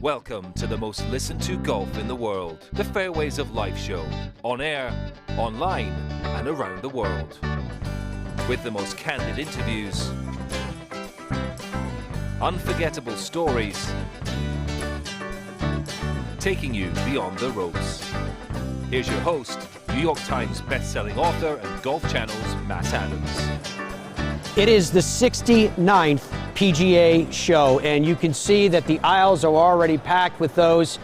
Welcome to the most listened to golf in the world, the Fairways of Life show, on air, online, and around the world. With the most candid interviews, unforgettable stories, taking you beyond the ropes. Here's your host, New York Times best-selling author and Golf Channel's Matt Adams. It is the 69th PGA Show, and you can see that the aisles are already packed with those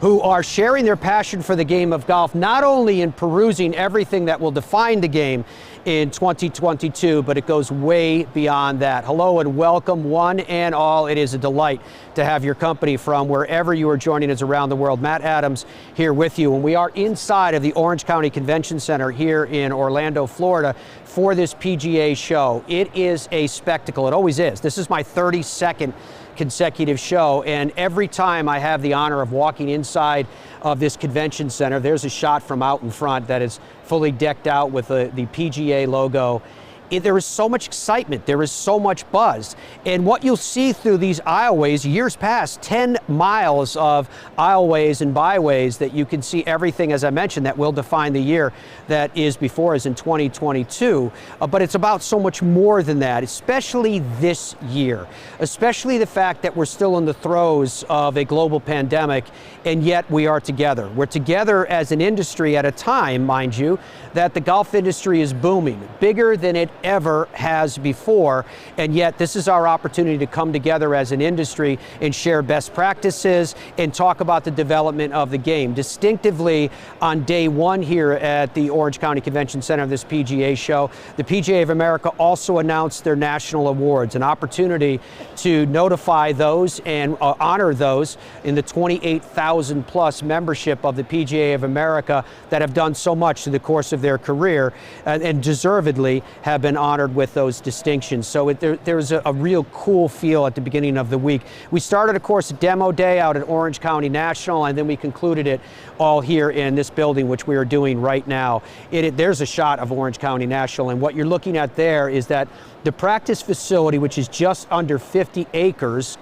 who are sharing their passion for the game of golf, not only in perusing everything that will define the game in 2022, but it goes way beyond that. Hello and welcome, one and all. It is a delight to have your company from wherever you are joining us around the world. Matt Adams here with you, and we are inside of the Orange County Convention Center here in Orlando, Florida, for this PGA Show. It is a spectacle. It always is. This is my 32nd consecutive show, and every time I have the honor of walking inside of this convention center, there's a shot from out in front that is fully decked out with the PGA logo. There is so much excitement, there is so much buzz, and what you'll see through these aisleways, years past, 10 miles of aisleways and byways that you can see everything, as I mentioned, that will define the year that is before us in 2022, but it's about so much more than that, especially this year, especially the fact that we're still in the throes of a global pandemic, and yet we are together. We're together as an industry at a time, mind you, that the golf industry is booming, bigger than it ever has before, and yet this is our opportunity to come together as an industry and share best practices and talk about the development of the game. Distinctively on day one here at the Orange County Convention Center of this PGA Show, the PGA of America also announced their national awards, an opportunity to notify those and honor those in the 28,000 plus membership of the PGA of America that have done so much through the course of their career and deservedly have been honored with those distinctions. So there's a real cool feel at the beginning of the week. We started, of course, a demo day out at Orange County National, and then we concluded it all here in this building, which we are doing right now. There's a shot of Orange County National, and what you're looking at there is that the practice facility, which is just under 50 acres,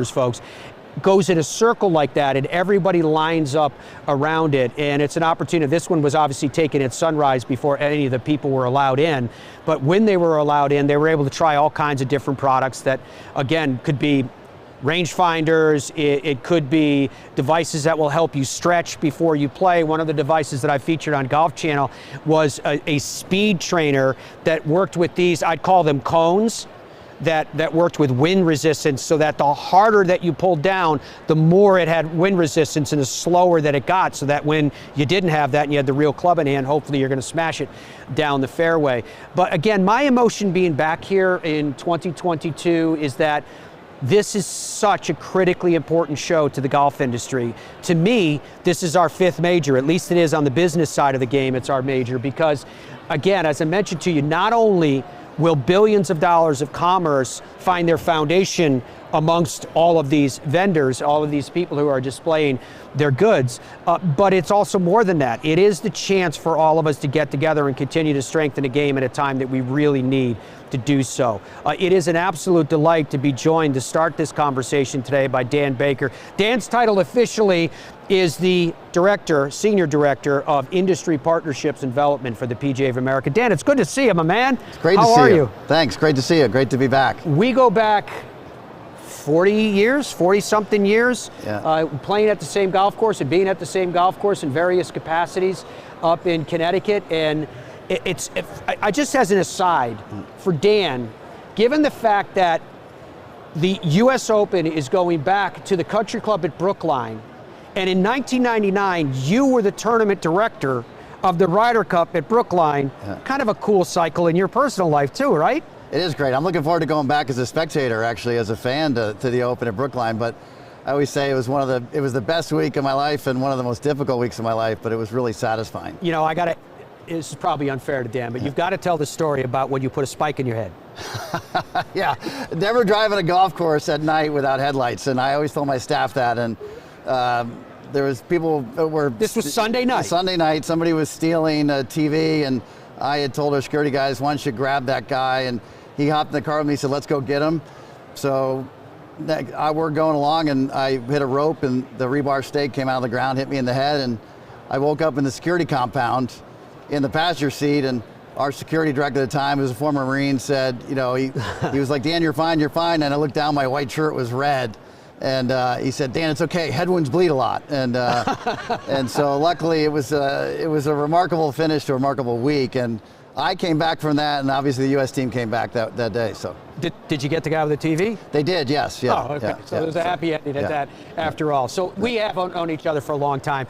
folks, goes in a circle like that, and everybody lines up around it, and it's an opportunity. This one was obviously taken at sunrise before any of the people were allowed in, but when they were allowed in, they were able to try all kinds of different products that, again, could be rangefinders, it could be devices that will help you stretch before you play. One of the devices that I featured on Golf Channel was a speed trainer that worked with these, I'd call them cones, that worked with wind resistance, so that the harder that you pulled down, the more it had wind resistance and the slower that it got, so that when you didn't have that and you had the real club in hand, hopefully you're going to smash it down the fairway. But again, my emotion being back here in 2022 is that this is such a critically important show to the golf industry. To me, this is our fifth major. At least it is on the business side of the game, it's our major, because again, as I mentioned to you, not only will billions of dollars of commerce find their foundation amongst all of these vendors, all of these people who are displaying their goods, but it's also more than that. It is the chance for all of us to get together and continue to strengthen the game at a time that we really need to do so. It is an absolute delight to be joined to start this conversation today by Dan Baker. Dan's title officially is the Senior Director of Industry Partnerships and Development for the PGA of America. Dan, it's good to see you, my man. It's great to see you. How are you? Thanks, great to see you. Great to be back. We go back 40-something years, playing at the same golf course and being at the same golf course in various capacities up in Connecticut. And I just as an aside, for Dan, given the fact that the U.S. Open is going back to the Country Club at Brookline, and in 1999, you were the tournament director of the Ryder Cup at Brookline, kind of a cool cycle in your personal life too, right? It is great. I'm looking forward to going back as a spectator, actually, as a fan to the Open at Brookline. But I always say it was the best week of my life and one of the most difficult weeks of my life, but it was really satisfying. You know, this is probably unfair to Dan, but you've got to tell the story about when you put a spike in your head. Yeah, never driving a golf course at night without headlights, and I always told my staff that. And there was people that were... This was Sunday night. Sunday night, somebody was stealing a TV, and I had told our security guys, why don't you grab that guy? And he hopped in the car with me and said, let's go get him. So we're going along, and I hit a rope, and the rebar stake came out of the ground, hit me in the head, and I woke up in the security compound in the passenger seat, and our security director at the time, who was a former Marine, said, he was like, Dan, you're fine. And I looked down, my white shirt was red. And he said, Dan, it's okay, head wounds bleed a lot. And and so luckily it was a remarkable finish to a remarkable week. And I came back from that, and obviously the U.S. team came back that day. So Did you get the guy with the TV? They did, yes. Yeah, oh, okay. So there's a happy ending at that after all. So we have known each other for a long time.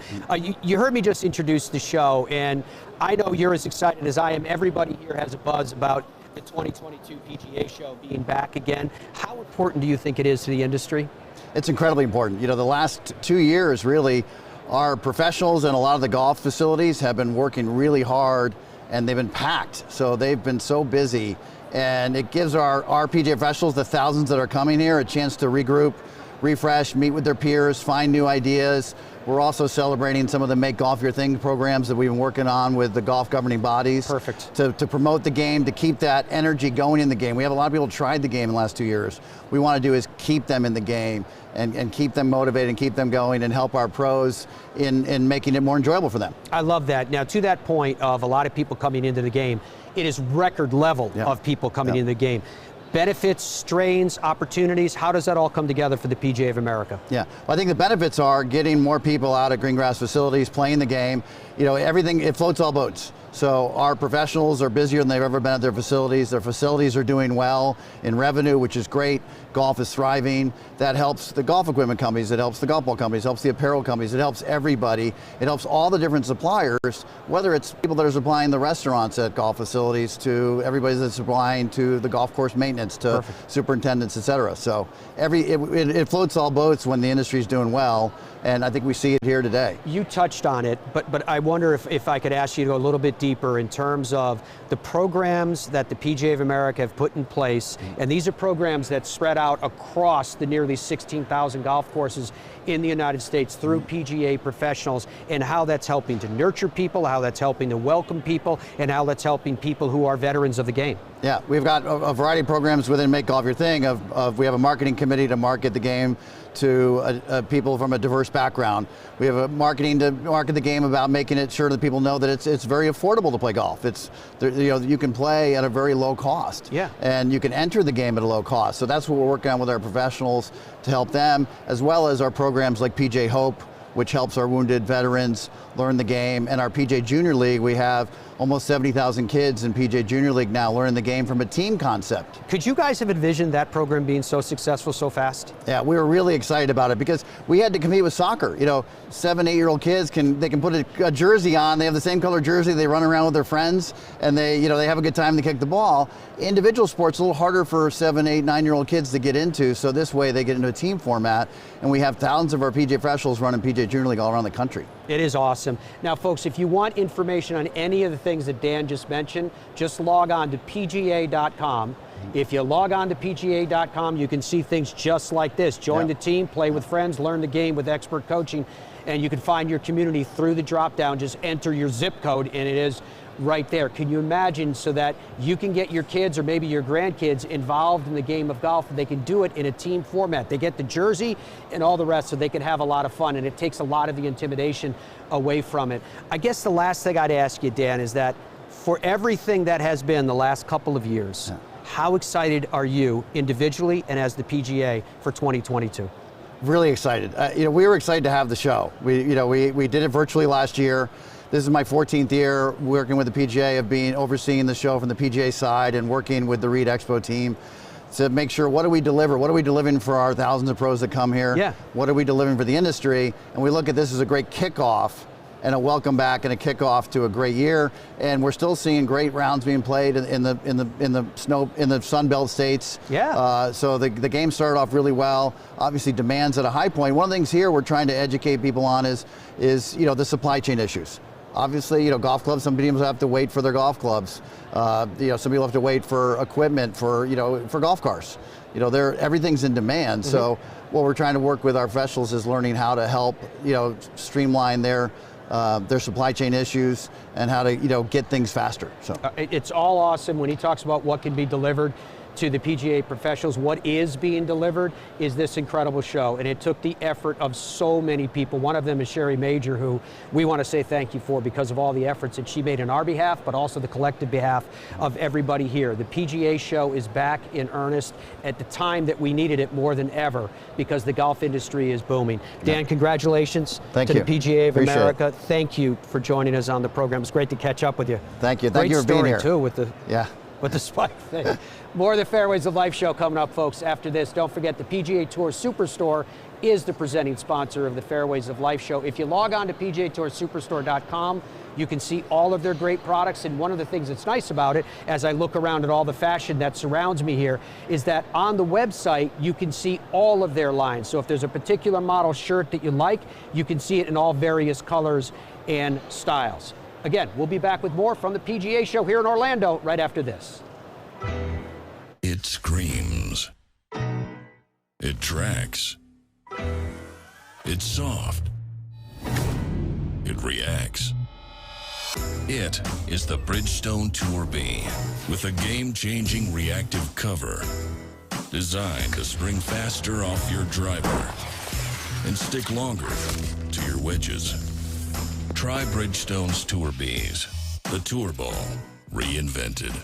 You heard me just introduce the show, and I know you're as excited as I am. Everybody here has a buzz about the 2022 PGA Show being back again. How important do you think it is to the industry? It's incredibly important. The last 2 years, really, our professionals and a lot of the golf facilities have been working really hard, and they've been packed. So they've been so busy, and it gives our PGA professionals, the thousands that are coming here, a chance to regroup, refresh, meet with their peers, find new ideas. We're also celebrating some of the Make Golf Your Thing programs that we've been working on with the golf governing bodies. Perfect. To promote the game, to keep that energy going in the game. We have a lot of people who tried the game in the last 2 years. What we want to do is keep them in the game and keep them motivated and keep them going and help our pros in making it more enjoyable for them. I love that. Now, to that point of a lot of people coming into the game, it is record level of people coming into the game. Benefits, strains, opportunities, how does that all come together for the PGA of America? Yeah, well, I think the benefits are getting more people out at green grass facilities, playing the game. Everything, it floats all boats. So our professionals are busier than they've ever been at their facilities. Their facilities are doing well in revenue, which is great. Golf is thriving. That helps the golf equipment companies. It helps the golf ball companies. It helps the apparel companies. It helps everybody. It helps all the different suppliers, whether it's people that are supplying the restaurants at golf facilities to everybody that's supplying to the golf course maintenance, to superintendents, et cetera. So it floats all boats when the industry's doing well, and I think we see it here today. You touched on it, but I wonder if I could ask you to go a little bit deeper in terms of the programs that the PGA of America have put in place, and these are programs that spread out across the nearly 16,000 golf courses in the United States through PGA professionals, and how that's helping to nurture people, how that's helping to welcome people, and how that's helping people who are veterans of the game. Yeah, we've got a variety of programs within Make Golf Your Thing. We have a marketing committee to market the game to people from a diverse background. We have a marketing to market the game about making it sure that people know that it's very affordable to play golf. You can play at a very low cost. Yeah. And you can enter the game at a low cost. So that's what we're working on with our professionals to help them, as well as our programs like PGA Hope, which helps our wounded veterans learn the game. And our PGA Junior League, we have almost 70,000 kids in PGA Junior League now learning the game from a team concept. Could you guys have envisioned that program being so successful so fast? Yeah, we were really excited about it because we had to compete with soccer. 7, 8-year-old kids can put a jersey on. They have the same color jersey. They run around with their friends, and they have a good time to kick the ball. Individual sports a little harder for 7, 8, 9-year-old kids to get into. So this way they get into a team format, and we have thousands of our PGA professionals running PGA Junior League all around the country. It is awesome. Now, folks, if you want information on any of the things that Dan just mentioned, just log on to PGA.com. If you log on to PGA.com, you can see things just like this. Join the team, play with friends, learn the game with expert coaching, and you can find your community through the drop-down. Just enter your zip code, and it is right there. Can you imagine, so that you can get your kids or maybe your grandkids involved in the game of golf, and they can do it in a team format. They get the jersey and all the rest, so they can have a lot of fun, and it takes a lot of the intimidation away from it. I guess the last thing I'd ask you, Dan, is that for everything that has been the last couple of years, how excited are you individually and as the PGA for 2022? Really excited. We were excited to have the show. We did it virtually last year. This is my 14th year working with the PGA, of overseeing the show from the PGA side and working with the Reed Expo team to make sure, what do we deliver? What are we delivering for our thousands of pros that come here? Yeah. What are we delivering for the industry? And we look at this as a great kickoff and a welcome back and a kickoff to a great year. And we're still seeing great rounds being played in the Sun Belt states. Yeah. So the game started off really well. Obviously, demand's at a high point. One of the things here we're trying to educate people on is the supply chain issues. Obviously, golf clubs, some people have to wait for their golf clubs. Some people have to wait for equipment for golf cars. Everything's in demand. Mm-hmm. So what we're trying to work with our professionals is learning how to help, streamline their supply chain issues and how to, get things faster. So it's all awesome when he talks about what can be delivered. to the PGA professionals. What is being delivered is this incredible show, and it took the effort of so many people. One of them is Sherry Major, who we want to say thank you for because of all the efforts that she made on our behalf, but also the collective behalf of everybody here. The PGA Show is back in earnest at the time that we needed it more than ever because the golf industry is booming. Dan, congratulations to the PGA of America. Thank you for joining us on the program. It's great to catch up with you. Thank you. Thank you for being here. Too, with the spike thing. More of the Fairways of Life show coming up, folks, after this. Don't forget, the PGA Tour Superstore is the presenting sponsor of the Fairways of Life show. If you log on to PGATourSuperstore.com, you can see all of their great products. And one of the things that's nice about it, as I look around at all the fashion that surrounds me here, is that on the website, you can see all of their lines. So if there's a particular model shirt that you like, you can see it in all various colors and styles. Again, we'll be back with more from the PGA Show here in Orlando right after this. It screams. It tracks. It's soft. It reacts. It is the Bridgestone Tour B with a game-changing reactive cover designed to spring faster off your driver and stick longer to your wedges. Try Bridgestone's Tour Bs, the Tour Ball reinvented.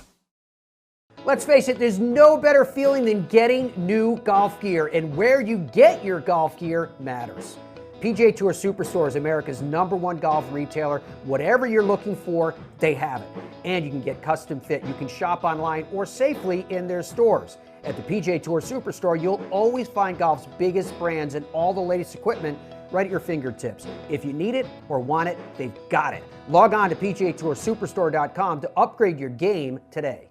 Let's face it, there's no better feeling than getting new golf gear, and where you get your golf gear matters. PGA Tour Superstore is America's #1 golf retailer. Whatever you're looking for, they have it. And you can get custom fit. You can shop online or safely in their stores. At the PGA Tour Superstore, you'll always find golf's biggest brands and all the latest equipment right at your fingertips. If you need it or want it, they've got it. Log on to PGATourSuperstore.com to upgrade your game today.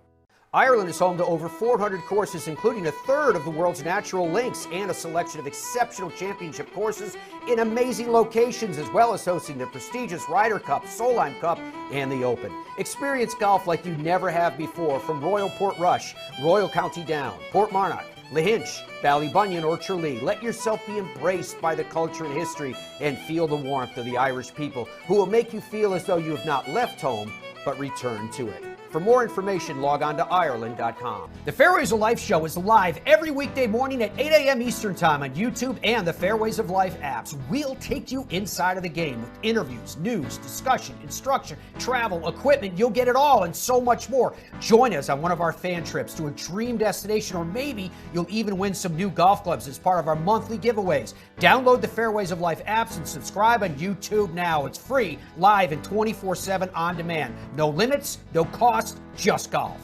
Ireland is home to over 400 courses, including a third of the world's natural links and a selection of exceptional championship courses in amazing locations, as well as hosting the prestigious Ryder Cup, Solheim Cup, and the Open. Experience golf like you never have before from Royal Portrush, Royal County Down, Port Marnock, Lahinch, Ballybunion, or Tralee. Let yourself be embraced by the culture and history and feel the warmth of the Irish people, who will make you feel as though you have not left home, but returned to it. For more information, log on to Ireland.com. The Fairways of Life show is live every weekday morning at 8 a.m. Eastern Time on YouTube and the Fairways of Life apps. We'll take you inside of the game with interviews, news, discussion, instruction, travel, equipment. You'll get it all and so much more. Join us on one of our fan trips to a dream destination, or maybe you'll even win some new golf clubs as part of our monthly giveaways. Download the Fairways of Life apps and subscribe on YouTube now. It's free, live, and 24/7 on demand. No limits, no cost. Just golf.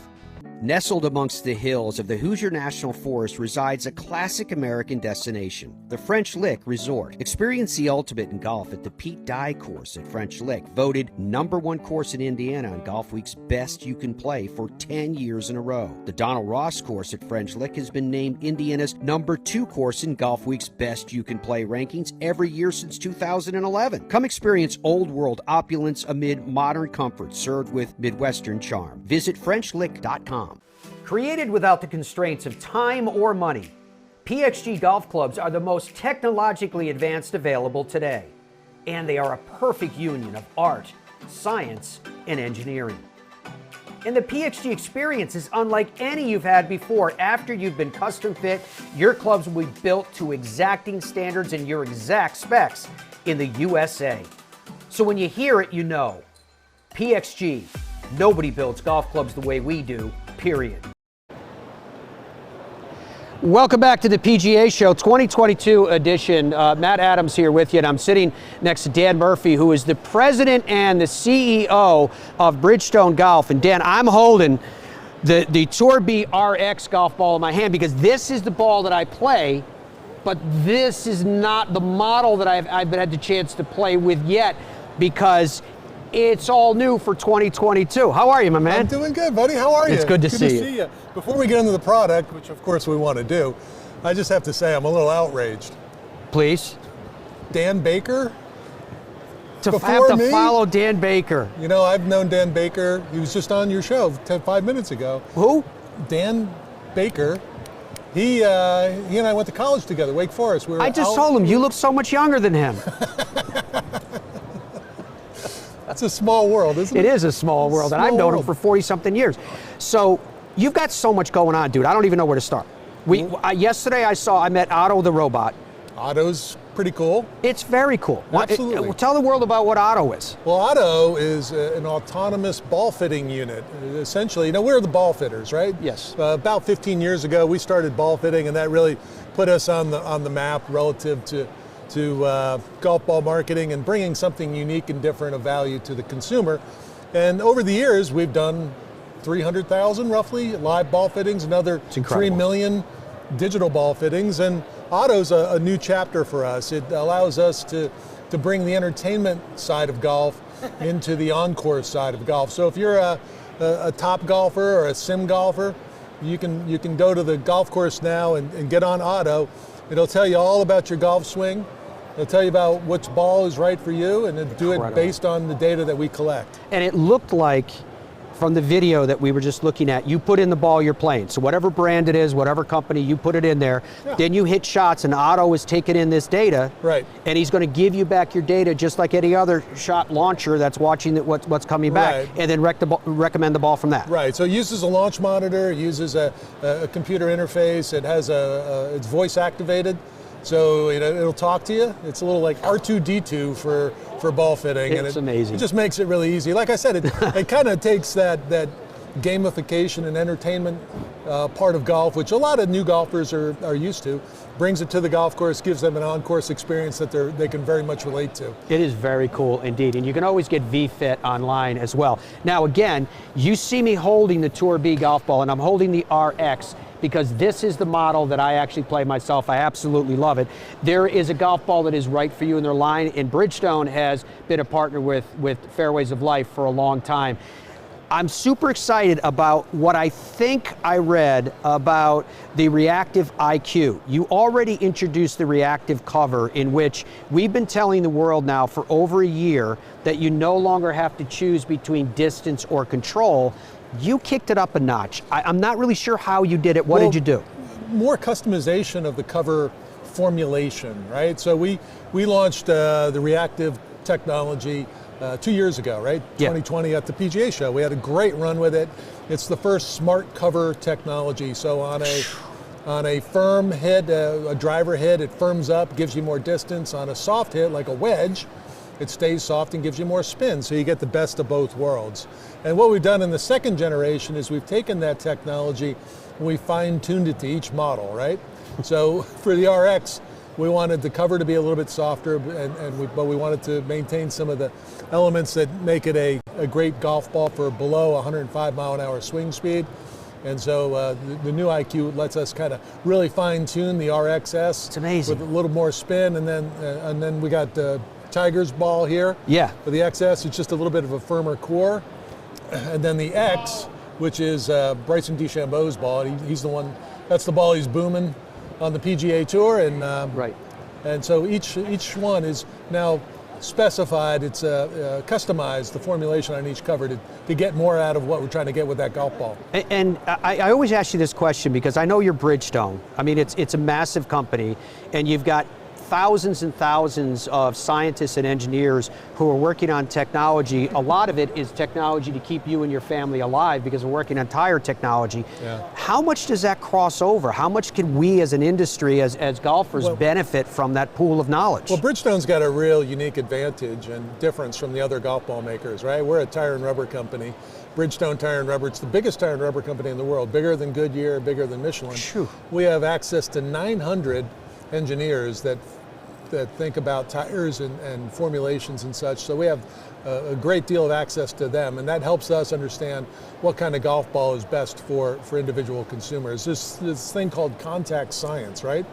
Nestled amongst the hills of the Hoosier National Forest resides a classic American destination, the French Lick Resort. Experience the ultimate in golf at the Pete Dye course at French Lick, voted #1 course in Indiana on Golfweek's Best You Can Play for 10 years in a row. The Donald Ross course at French Lick has been named Indiana's #2 course in Golfweek's Best You Can Play rankings every year since 2011. Come experience old world opulence amid modern comfort, served with Midwestern charm. Visit FrenchLick.com. Created without the constraints of time or money, PXG golf clubs are the most technologically advanced available today. And they are a perfect union of art, science, and engineering. And the PXG experience is unlike any you've had before. After you've been custom fit, your clubs will be built to exacting standards and your exact specs in the USA. So when you hear it, you know. PXG, nobody builds golf clubs the way we do, period. Welcome back to the PGA Show 2022 edition. Matt Adams here with you, and I'm sitting next to Dan Murphy, who is the president and the CEO of Bridgestone Golf. And Dan, I'm holding the Tour B RX golf ball in my hand because this is the ball that I play, but this is not the model that I've had the chance to play with yet because it's all new for 2022. How are you, my man? I'm doing good, buddy. How are you? It's good to see you. Before we get into the product, which of course we want to do, I just have to say I'm a little outraged. Please. Dan Baker? I have to follow Dan Baker. You know, I've known Dan Baker. He was just on your show 5 minutes ago. Who? Dan Baker. He and I went to college together, Wake Forest. I just told him, you look so much younger than him. That's a small world, isn't it? It is a small world, and I've known him for 40-something years. So You've got so much going on, dude. I don't even know where to start. Yesterday I met Otto the robot. Otto's pretty cool. It's very cool. Absolutely. Tell the world about what Otto is. Well, Otto is an autonomous ball fitting unit. Essentially, we're the ball fitters, right? Yes. About 15 years ago, we started ball fitting, and that really put us on the map relative to golf ball marketing and bringing something unique and different of value to the consumer. And over the years, we've done 300,000 roughly live ball fittings, another 3 million digital ball fittings, and Otto's a new chapter for us. It allows us to bring the entertainment side of golf into the on-course side of golf. So if you're a top golfer or a sim golfer, you can go to the golf course now and get on Otto. It'll tell you all about your golf swing. It'll tell you about which ball is right for you, and it'll do it based on the data that we collect. And it looked like, from the video that we were just looking at, you put in the ball you're playing. So whatever brand it is, whatever company, you put it in there. Yeah. Then you hit shots, and Otto is taking in this data. Right. And he's going to give you back your data just like any other shot launcher that's watching what's coming back, right, and then recommend the ball from that. Right. So it uses a launch monitor, it uses a computer interface, it has it's voice activated. So it'll talk to you. It's a little like R2-D2 for ball fitting. It's amazing. It just makes it really easy. Like I said, it kind of takes that gamification and entertainment part of golf, which a lot of new golfers are used to, brings it to the golf course, gives them an on-course experience that they can very much relate to. It is very cool indeed, and you can always get VFit online as well. Now again, you see me holding the Tour B golf ball, and I'm holding the RX, because this is the model that I actually play myself. I absolutely love it. There is a golf ball that is right for you in their line, and Bridgestone has been a partner with Fairways of Life for a long time. I'm super excited about what I think I read about the Reactive IQ. You already introduced the Reactive cover, in which we've been telling the world now for over a year that you no longer have to choose between distance or control. You kicked it up a notch. I'm not really sure how you did it. What did you do? More customization of the cover formulation, right? So we launched the Reactive technology 2 years ago, right? Yeah. 2020 at the PGA Show. We had a great run with it. It's the first smart cover technology. So on a firm hit, a driver hit, it firms up, gives you more distance. On a soft hit, like a wedge, it stays soft and gives you more spin, so you get the best of both worlds. And what we've done in the second generation is we've taken that technology and we fine-tuned it to each model, right? So for the RX, we wanted the cover to be a little bit softer, but we wanted to maintain some of the elements that make it a great golf ball for below 105 mile an hour swing speed. And so the new IQ lets us kind of really fine-tune the RXS. It's amazing. With a little more spin, and then we got the Tiger's ball here. Yeah. For the XS, it's just a little bit of a firmer core. And then the X, which is Bryson DeChambeau's ball. He's the one, that's the ball he's booming on the PGA Tour. And right. And so each one is now specified, it's customized, the formulation on each cover to get more out of what we're trying to get with that golf ball. And I always ask you this question because I know you're Bridgestone. I mean, it's a massive company, and you've got thousands and thousands of scientists and engineers who are working on technology. A lot of it is technology to keep you and your family alive because we're working on tire technology. Yeah. How much does that cross over? How much can we as an industry, as golfers, benefit from that pool of knowledge? Well, Bridgestone's got a real unique advantage and difference from the other golf ball makers, right? We're a tire and rubber company. Bridgestone Tire and Rubber, it's the biggest tire and rubber company in the world, bigger than Goodyear, bigger than Michelin. Phew. We have access to 900 engineers that think about tires and formulations and such. So we have a great deal of access to them, and that helps us understand what kind of golf ball is best for individual consumers. This thing called contact science, right?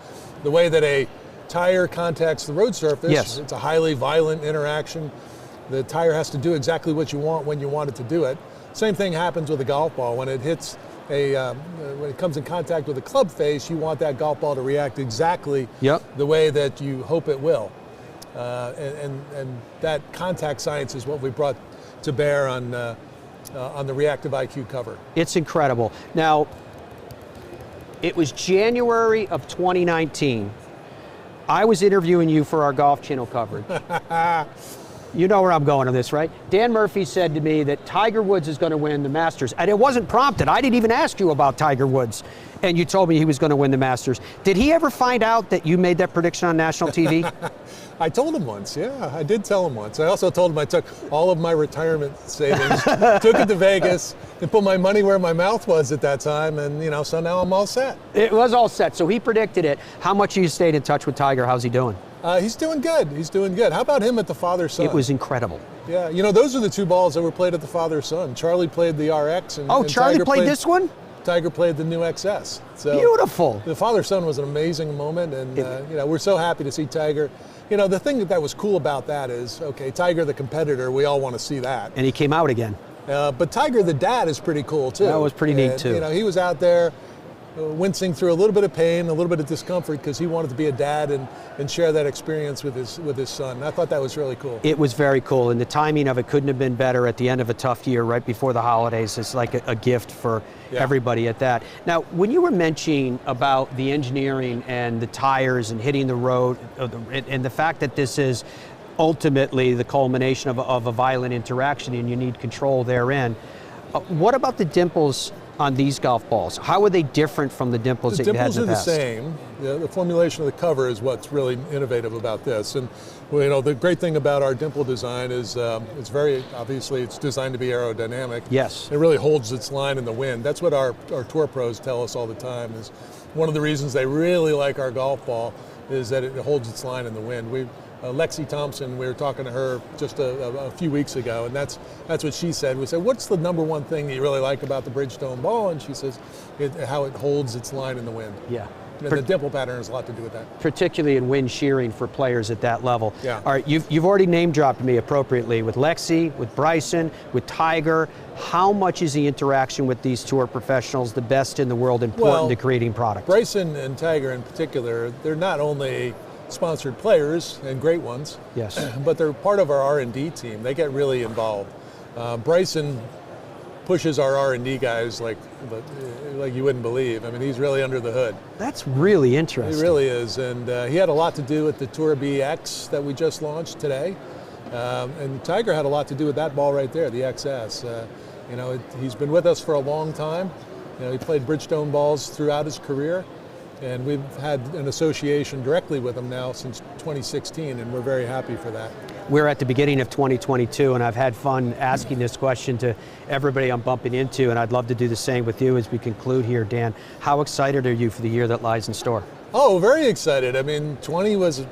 The way that a tire contacts the road surface, yes. It's a highly violent interaction. The tire has to do exactly what you want when you want it to do it. Same thing happens with a golf ball. When it hits when it comes in contact with a club face, you want that golf ball to react exactly the way that you hope it will. And that contact science is what we brought to bear on the Reactive IQ cover. It's incredible. Now, it was January of 2019. I was interviewing you for our Golf Channel coverage. You know where I'm going on this, right? Dan Murphy said to me that Tiger Woods is going to win the Masters, and it wasn't prompted. I didn't even ask you about Tiger Woods, and you told me he was going to win the Masters. Did he ever find out that you made that prediction on national TV? I told him once, yeah, I did tell him once. I also told him I took all of my retirement savings, took it to Vegas, and put my money where my mouth was at that time, and so now I'm all set. It was all set, so he predicted it. How much have you stayed in touch with Tiger? How's he doing? He's doing good. He's doing good. How about him at the father-son? It was incredible. Yeah, those are the two balls that were played at the father-son. Charlie played the RX, and Charlie Tiger played this one? Tiger played the new XS. So beautiful. The father-son was an amazing moment, and we're so happy to see Tiger. The thing that was cool about that is, okay, Tiger the competitor, we all want to see that. And he came out again. But Tiger the dad is pretty cool too. That was pretty neat too. He was out there wincing through a little bit of pain, a little bit of discomfort, because he wanted to be a dad and share that experience with his son. I thought that was really cool. It was very cool, and the timing of it couldn't have been better at the end of a tough year, right before the holidays. It's like a gift for everybody at that. Now, when you were mentioning about the engineering and the tires and hitting the road, and the fact that this is ultimately the culmination of a violent interaction and you need control therein, what about the dimples on these golf balls? How are they different from the dimples that you had in the past? The dimples are the same. The formulation of the cover is what's really innovative about this. And the great thing about our dimple design is it's very, obviously it's designed to be aerodynamic. Yes. It really holds its line in the wind. That's what our tour pros tell us all the time, is one of the reasons they really like our golf ball is that it holds its line in the wind. Lexi Thompson, we were talking to her just a few weeks ago, and that's what she said. We said, what's the number one thing that you really like about the Bridgestone ball? And she says, how it holds its line in the wind. Yeah. The dimple pattern has a lot to do with that. Particularly in wind shearing for players at that level. Yeah. All right, you've already name dropped me appropriately with Lexi, with Bryson, with Tiger. How much is the interaction with these tour professionals, the best in the world, important to creating product? Bryson and Tiger in particular, they're not only sponsored players and great ones, yes, but they're part of our R&D team. They get really involved. Bryson pushes our R&D guys like you wouldn't believe. I mean, he's really under the hood. That's really interesting. He really is, and he had a lot to do with the Tour BX that we just launched today. And Tiger had a lot to do with that ball right there, the XS. He's been with us for a long time. He played Bridgestone balls throughout his career. And we've had an association directly with them now since 2016, and we're very happy for that. We're at the beginning of 2022, and I've had fun asking this question to everybody I'm bumping into, and I'd love to do the same with you as we conclude here, Dan. How excited are you for the year that lies in store? Oh, very excited. I mean, 20 was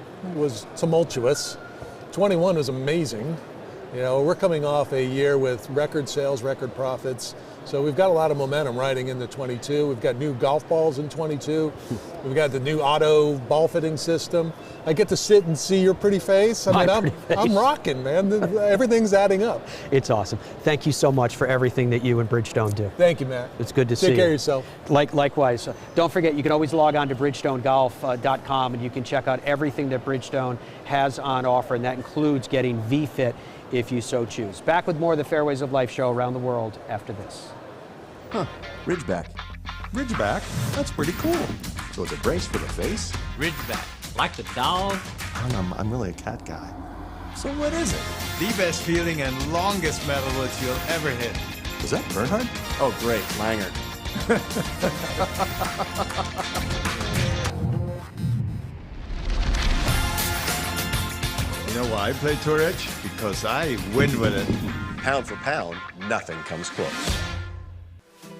tumultuous. 21 was amazing. We're coming off a year with record sales, record profits. So we've got a lot of momentum riding into 22. We've got new golf balls in 22. We've got the new auto ball fitting system. I get to sit and see your pretty face. I'm rocking, man. Everything's adding up. It's awesome. Thank you so much for everything that you and Bridgestone do. Thank you, Matt. It's good to see you. Take care of yourself. Likewise. Don't forget, you can always log on to bridgestonegolf.com and you can check out everything that Bridgestone has on offer, and that includes getting V-Fit if you so choose. Back with more of the Fairways of Life show around the world after this. Huh, Ridgeback. Ridgeback? That's pretty cool. So it's a brace for the face? Ridgeback, like the dog. I'm really a cat guy. So what is it? The best feeling and longest metalwoods you'll ever hit. Is that Bernhard? Oh, great, Langer. You know why I play Tour Edge? Because I win with it. Pound for pound, nothing comes close.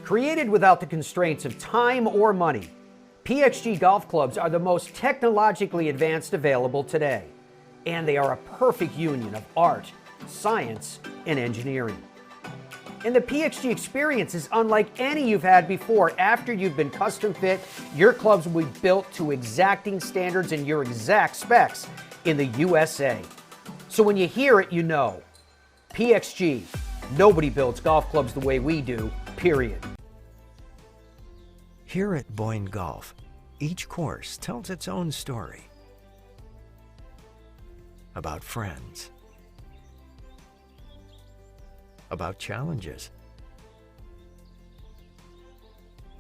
Created without the constraints of time or money, PXG golf clubs are the most technologically advanced available today. And they are a perfect union of art, science, and engineering. And the PXG experience is unlike any you've had before. After you've been custom fit, your clubs will be built to exacting standards and your exact specs in the USA. So when you hear it, you know. PXG, nobody builds golf clubs the way we do, period. Here at Boyne Golf, each course tells its own story. About friends. About challenges.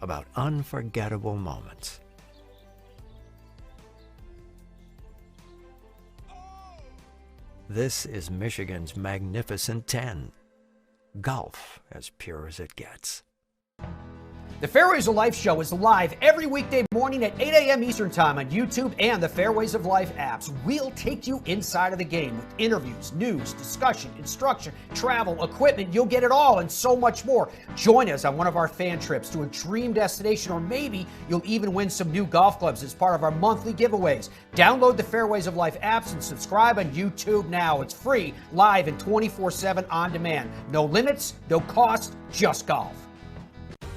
About unforgettable moments. This is Michigan's Magnificent 10. Golf as pure as it gets. The Fairways of Life show is live every weekday morning at 8 a.m. Eastern Time on YouTube and the Fairways of Life apps. We'll take you inside of the game with interviews, news, discussion, instruction, travel, equipment. You'll get it all and so much more. Join us on one of our fan trips to a dream destination, or maybe you'll even win some new golf clubs as part of our monthly giveaways. Download the Fairways of Life apps and subscribe on YouTube now. It's free, live, and 24/7 on demand. No limits, no cost, just golf.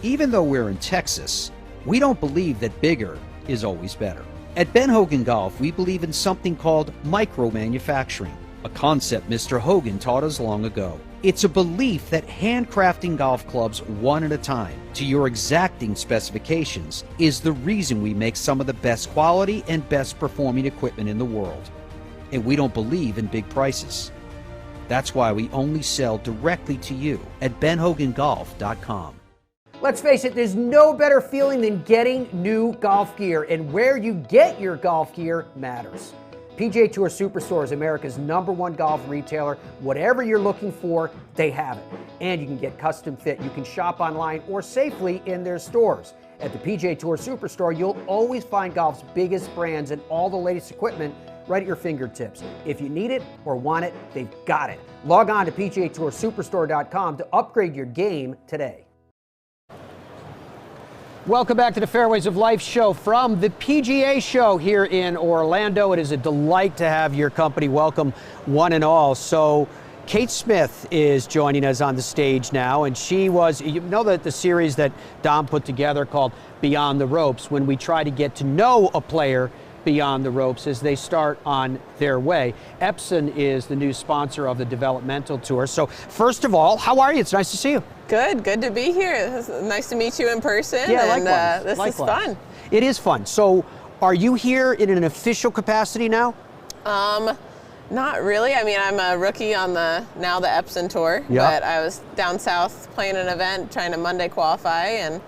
Even though we're in Texas, we don't believe that bigger is always better. At Ben Hogan Golf, we believe in something called micro-manufacturing, a concept Mr. Hogan taught us long ago. It's a belief that handcrafting golf clubs one at a time to your exacting specifications is the reason we make some of the best quality and best performing equipment in the world. And we don't believe in big prices. That's why we only sell directly to you at benhogangolf.com. Let's face it, there's no better feeling than getting new golf gear, and where you get your golf gear matters. PGA Tour Superstore is America's #1 golf retailer. Whatever you're looking for, they have it. And you can get custom fit. You can shop online or safely in their stores. At the PGA Tour Superstore, you'll always find golf's biggest brands and all the latest equipment right at your fingertips. If you need it or want it, they've got it. Log on to PGATourSuperstore.com to upgrade your game today. Welcome back to the Fairways of Life show from the PGA Show here in Orlando. It is a delight to have your company. Welcome, one and all. So, Kate Smith is joining us on the stage now, and she was, you know, that the series that Dom put together called Beyond the Ropes, when we try to get to know a player beyond the ropes as they start on their way. Epson is the new sponsor of the developmental tour. So first of all, how are you? It's nice to see you. Good to be here. It's nice to meet you in person. Yeah, and likewise. This is fun. It is fun. So are you here in an official capacity now? Not really. I mean, I'm a rookie on the Epson tour, but I was down south playing an event, trying to Monday qualify, and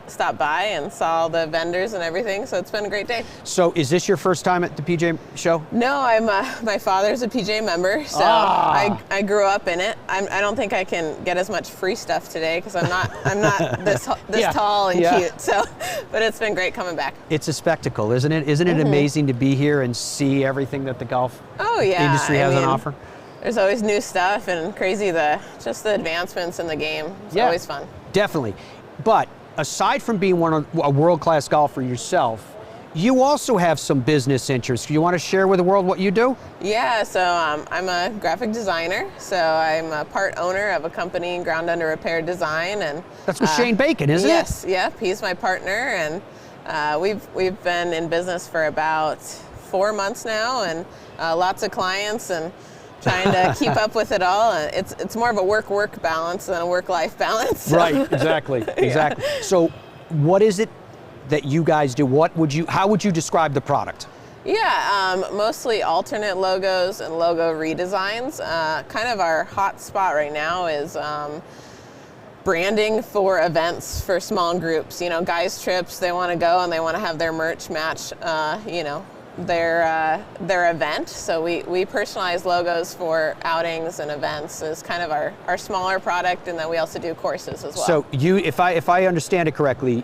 stopped by and saw the vendors and everything, so it's been a great day. So is this your first time at the PGA Show? No, I'm my father's a PGA member, so I grew up in it. I don't think I can get as much free stuff today because I'm not this tall and cute. So, but it's been great coming back. It's a spectacle, isn't it? Isn't it amazing to be here and see everything that the golf industry has on offer? There's always new stuff and crazy just the advancements in the game. It's always fun. Definitely. But aside from being a world-class golfer yourself, you also have some business interests. Do you want to share with the world what you do? Yeah, so I'm a graphic designer. So I'm a part owner of a company, Ground Under Repair Design, and that's with Shane Bacon, isn't it? Yes, yeah, he's my partner, and we've been in business for about 4 months now, and lots of clients, and trying to keep up with it all. It's more of a work balance than a work-life balance. So. Right, exactly. So what is it that you guys do? How would you describe the product? Yeah, mostly alternate logos and logo redesigns. Kind of our hot spot right now is branding for events for small groups. You know, guys' trips, they want to go and they want to have their merch match, their event. So we personalize logos for outings and events is kind of our smaller product, and then we also do courses as well. So if I understand it correctly,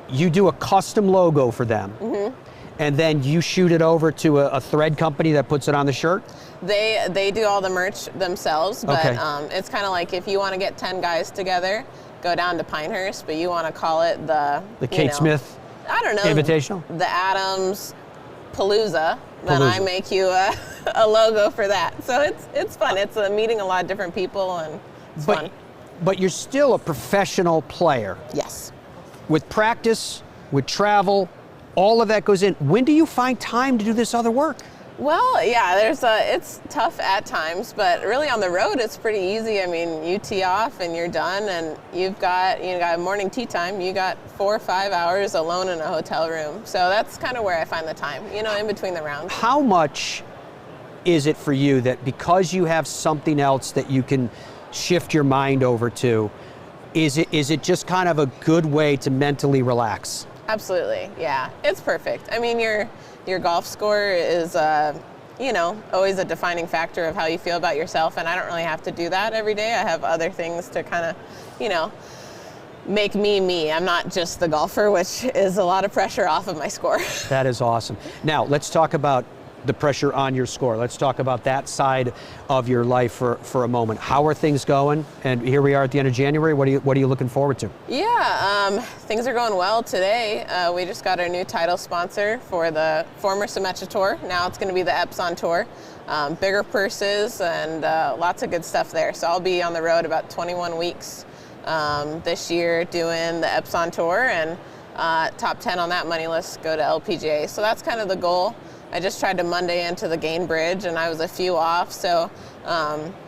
you do a custom logo for them, and then you shoot it over to a thread company that puts it on the shirt? They do all the merch themselves, but it's kind of like if you want to get 10 guys together, go down to Pinehurst, but you want to call it the Kate Smith, I don't know, Invitational? The Adams-Palooza, then I make you a logo for that. So it's fun. It's meeting a lot of different people, and it's fun. But you're still a professional player. Yes. With practice, with travel, all of that goes in. When do you find time to do this other work? Well, yeah, it's tough at times, but really on the road it's pretty easy. I mean, you tee off and you're done, and you've got morning tee time. You got 4 or 5 hours alone in a hotel room. So that's kind of where I find the time, in between the rounds. How much is it for you that because you have something else that you can shift your mind over to, is it just kind of a good way to mentally relax? Absolutely, yeah. It's perfect. I mean, your golf score is you know, always a defining factor of how you feel about yourself, and I don't really have to do that every day. I have other things to kind of, you know, make me me. I'm not just the golfer, which is a lot of pressure off of my score. That is awesome. Now, let's talk about the pressure on your score. Let's talk about that side of your life for a moment. How are things going? And here we are at the end of January. What are you looking forward to? Yeah, things are going well today. We just got our new title sponsor for the former Symetra Tour. Now it's going to be the Epson Tour. Bigger purses and lots of good stuff there. So I'll be on the road about 21 weeks this year doing the Epson Tour, and top 10 on that money list go to LPGA. So that's kind of the goal. I just tried to Monday into the Gain Bridge, and I was a few off. So,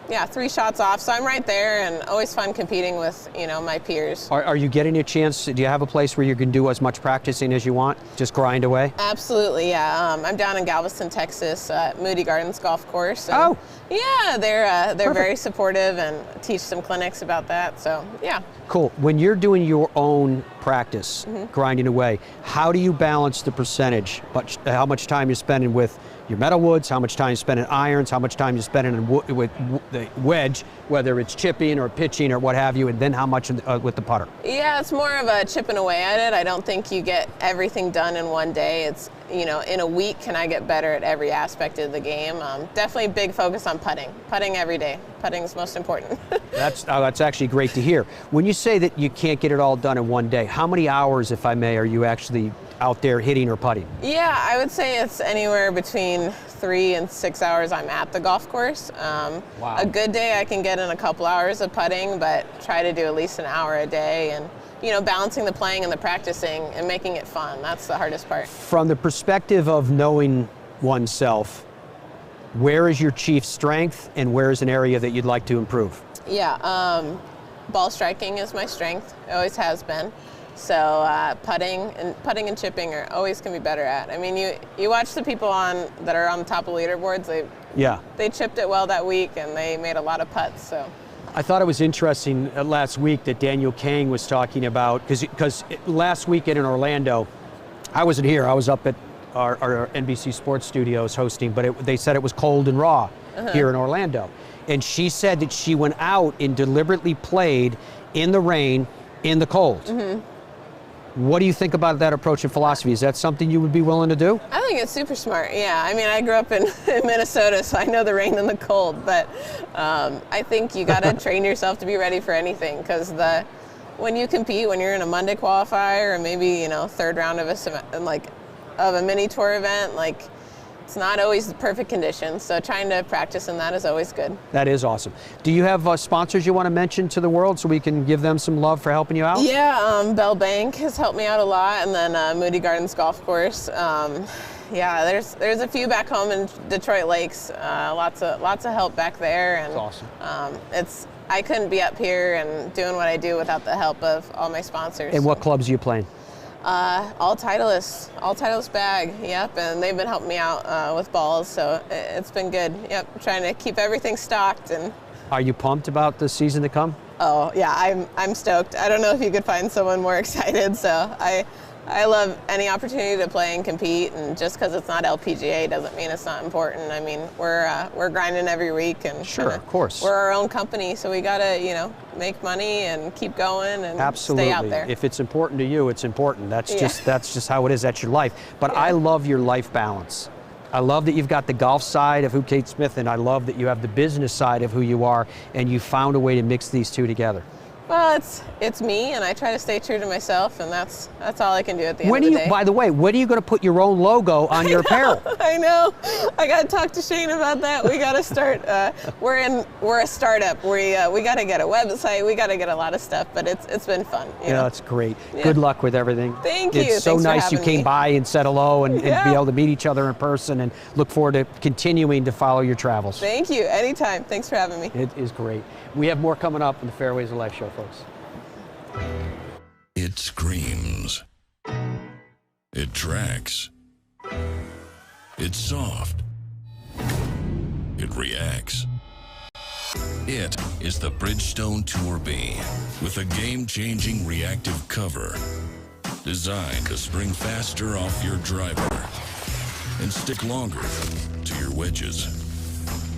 yeah, 3 shots off. So I'm right there, and always fun competing with, you know, my peers. Are you getting a chance? Do you have a place where you can do as much practicing as you want? Just grind away? Absolutely, yeah. I'm down in Galveston, Texas, at Moody Gardens Golf Course. And oh. Yeah, they're very supportive and teach some clinics about that. So, yeah. Cool. When you're doing your own practice, grinding away, how do you balance the percentage? How much time you're spending with your metal woods, how much time you spend in irons, how much time you spend with the wedge, whether it's chipping or pitching or what have you, and then how much with the putter? Yeah, it's more of a chipping away at it. I don't think you get everything done in one day. It's, you know, in a week, can I get better at every aspect of the game? Definitely big focus on putting. Putting every day. Putting is most important. That's actually great to hear. When you say that you can't get it all done in one day, how many hours, if I may, are you actually out there hitting or putting? Yeah, I would say it's anywhere between 3 and 6 hours I'm at the golf course. Wow. A good day I can get in a couple hours of putting, but try to do at least an hour a day, and, you know, balancing the playing and the practicing and making it fun. That's the hardest part. From the perspective of knowing oneself, where is your chief strength and where is an area that you'd like to improve? Yeah, ball striking is my strength. It always has been. So putting and chipping are always can be better at. I mean, you watch the people that are on the top of leaderboards. They chipped it well that week and they made a lot of putts. So I thought it was interesting last week that Daniel Kang was talking about, because last weekend in Orlando, I wasn't here. I was up at our NBC Sports Studios hosting, but they said it was cold and raw here in Orlando. And she said that she went out and deliberately played in the rain, in the cold. What do you think about that approach and philosophy? Is that something you would be willing to do? I think it's super smart, yeah. I mean, I grew up in Minnesota, so I know the rain and the cold, but I think you got to train yourself to be ready for anything, because when you compete, when you're in a Monday qualifier or maybe, you know, third round of a mini tour event, like, it's not always the perfect conditions, so trying to practice in that is always good. That is awesome. Do you have sponsors you want to mention to the world so we can give them some love for helping you out? Yeah, Bell Bank has helped me out a lot, and then Moody Gardens Golf Course. Yeah, there's a few back home in Detroit Lakes. Lots of help back there, and that's awesome. I couldn't be up here and doing what I do without the help of all my sponsors. And what clubs are you playing? All Titleist bag, yep, and they've been helping me out with balls, so it's been good. Yep, trying to keep everything stocked. And are you pumped about the season to come? Oh yeah, I'm stoked. I don't know if you could find someone more excited. So I love any opportunity to play and compete, and just because it's not LPGA doesn't mean it's not important. I mean, we're grinding every week, and sure, of course, we're our own company, so we gotta, you know, make money and keep going and absolutely stay out there. If it's important to you, it's important. That's just how it is. That's your life. But I love your life balance. I love that you've got the golf side of who Kate Smith, and I love that you have the business side of who you are, and you found a way to mix these two together. Well, it's me, and I try to stay true to myself, and that's all I can do at the end of the day. By the way, when are you going to put your own logo on your apparel? I know. I got to talk to Shane about that. We got to start. We're a startup. We got to get a website. We got to get a lot of stuff, but it's been fun. You know? That's great. Yeah. Good luck with everything. Thank you. It's so Thanks nice you came by and said hello and be able to meet each other in person, and look forward to continuing to follow your travels. Thank you. Anytime. Thanks for having me. It is great. We have more coming up in the Fairways of Life show, folks. It screams. It tracks. It's soft. It reacts. It is the Bridgestone Tour B with a game-changing reactive cover designed to spring faster off your driver and stick longer to your wedges.